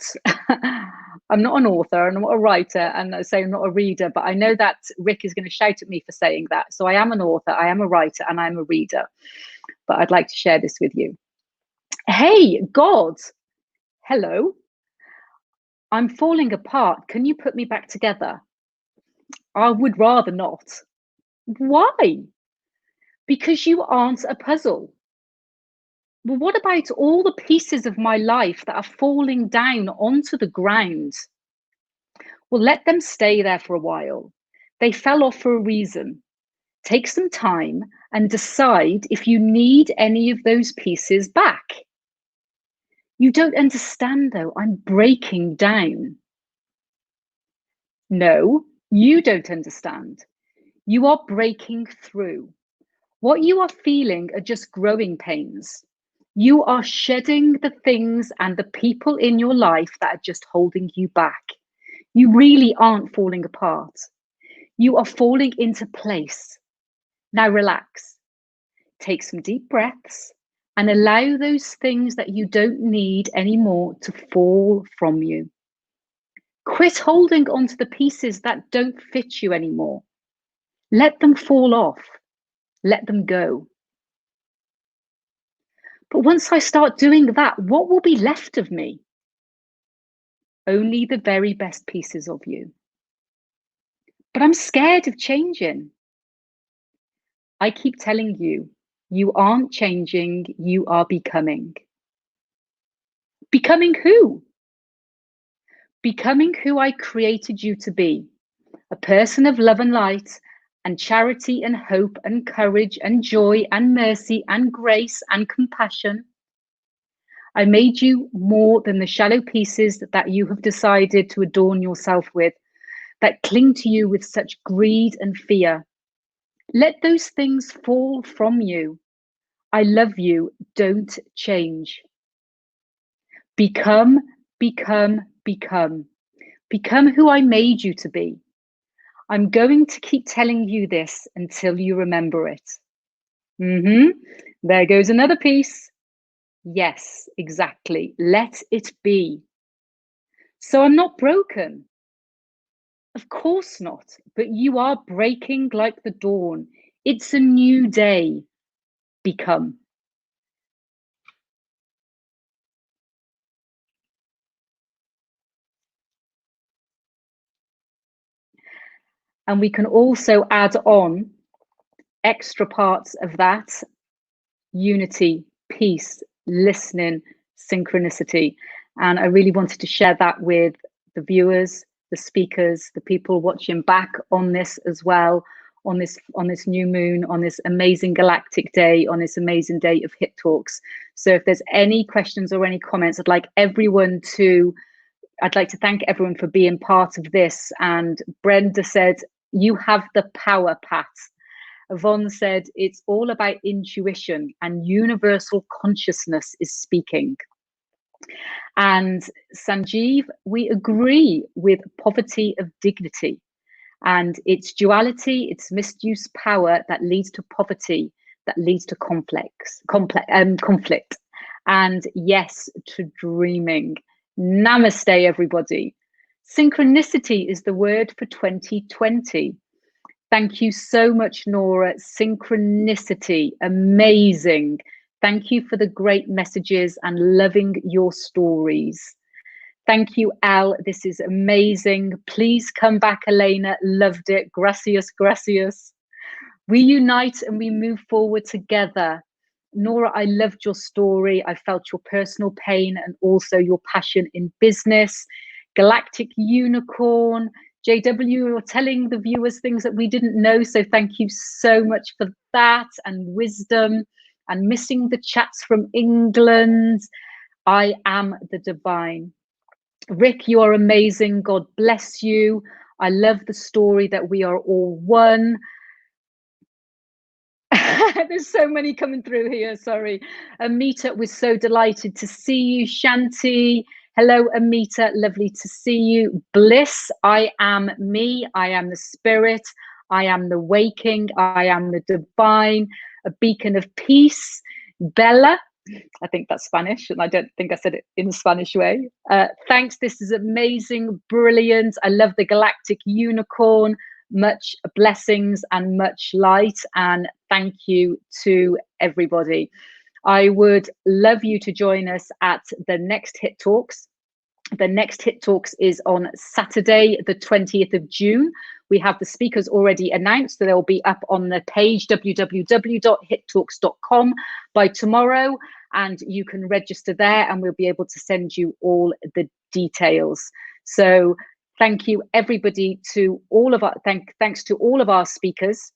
S1: I'm not an author, I'm not a writer, and I say I'm not a reader, but I know that Rick is going to shout at me for saying that. So I am an author, I am a writer, and I'm a reader. But I'd like to share this with you. Hey, God. Hello. I'm falling apart. Can you put me back together? I would rather not. Why? Because you aren't a puzzle. Well, what about all the pieces of my life that are falling down onto the ground? Well, let them stay there for a while. They fell off for a reason. Take some time and decide if you need any of those pieces back. You don't understand, though. I'm breaking down. No, you don't understand. You are breaking through. What you are feeling are just growing pains. You are shedding the things and the people in your life that are just holding you back. You really aren't falling apart. You are falling into place. Now relax. Take some deep breaths and allow those things that you don't need anymore to fall from you. Quit holding onto the pieces that don't fit you anymore. Let them fall off. Let them go. But once I start doing that, what will be left of me? Only the very best pieces of you. But I'm scared of changing. I keep telling you, you aren't changing, you are becoming. Becoming who? Becoming who I created you to be. A person of love and light, and charity and hope and courage and joy and mercy and grace and compassion. I made you more than the shallow pieces that you have decided to adorn yourself with, that cling to you with such greed and fear. Let those things fall from you. I love you. Don't change. Become, become, become. Become who I made you to be. I'm going to keep telling you this until you remember it. There goes another piece. Yes, exactly. Let it be. So I'm not broken. Of course not. But you are breaking like the dawn. It's a new day. Become. And we can also add on extra parts of that: unity, peace, listening, synchronicity. And I really wanted to share that with the viewers, the speakers, the people watching back on this as well, on this new moon, on this amazing galactic day, on this amazing day of Hit Talks. So if there's any questions or any comments, I'd like to thank everyone for being part of this. And Brenda said, you have the power, Pat. Yvonne said, it's all about intuition and universal consciousness is speaking. And Sanjeev, we agree with poverty of dignity. And it's duality, it's misuse power that leads to poverty, that leads to conflict. And yes, to dreaming. Namaste, everybody. Synchronicity is the word for 2020. Thank you so much, Nora. Synchronicity, amazing. Thank you for the great messages and loving your stories. Thank you, Al. This is amazing. Please come back, Elena. Loved it. Gracias, gracias. We unite and we move forward together. Nora, I loved your story. I felt your personal pain and also your passion in business. Galactic Unicorn. JW, you're telling the viewers things that we didn't know. So thank you so much for that, and wisdom, and missing the chats from England. I am the divine. Rick, you are amazing. God bless you. I love the story that we are all one. There's so many coming through here. Sorry. Amita, we're so delighted to see you. Shanti. Hello, Amita. Lovely to see you. Bliss. I am me. I am the spirit. I am the waking. I am the divine. a beacon of peace. Bella, I think that's Spanish, and I don't think I said it in the Spanish way. Thanks, this is amazing, brilliant. I love the galactic unicorn. Much blessings and much light, and thank you to everybody. I would love you to join us at the next Hit Talks. The next Hit Talks is on Saturday, the 20th of June. We have the speakers already announced, so they'll be up on the page www.hittalks.com by tomorrow, and you can register there and we'll be able to send you all the details. So thank you everybody, to all of our thanks to all of our speakers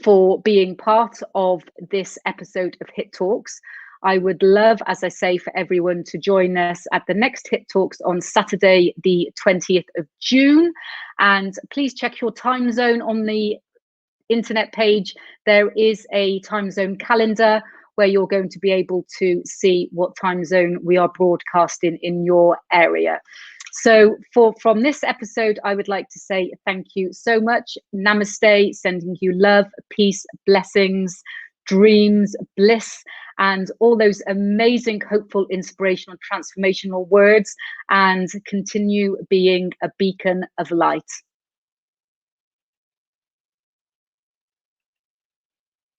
S1: for being part of this episode of Hit Talks. I would love, as I say, for everyone to join us at the next Hit Talks on Saturday, the 20th of June. And please check your time zone on the internet page. There is a time zone calendar where you're going to be able to see what time zone we are broadcasting in your area. So from this episode, I would like to say thank you so much. Namaste, sending you love, peace, blessings, dreams, bliss, and all those amazing, hopeful, inspirational, transformational words, and continue being a beacon of light.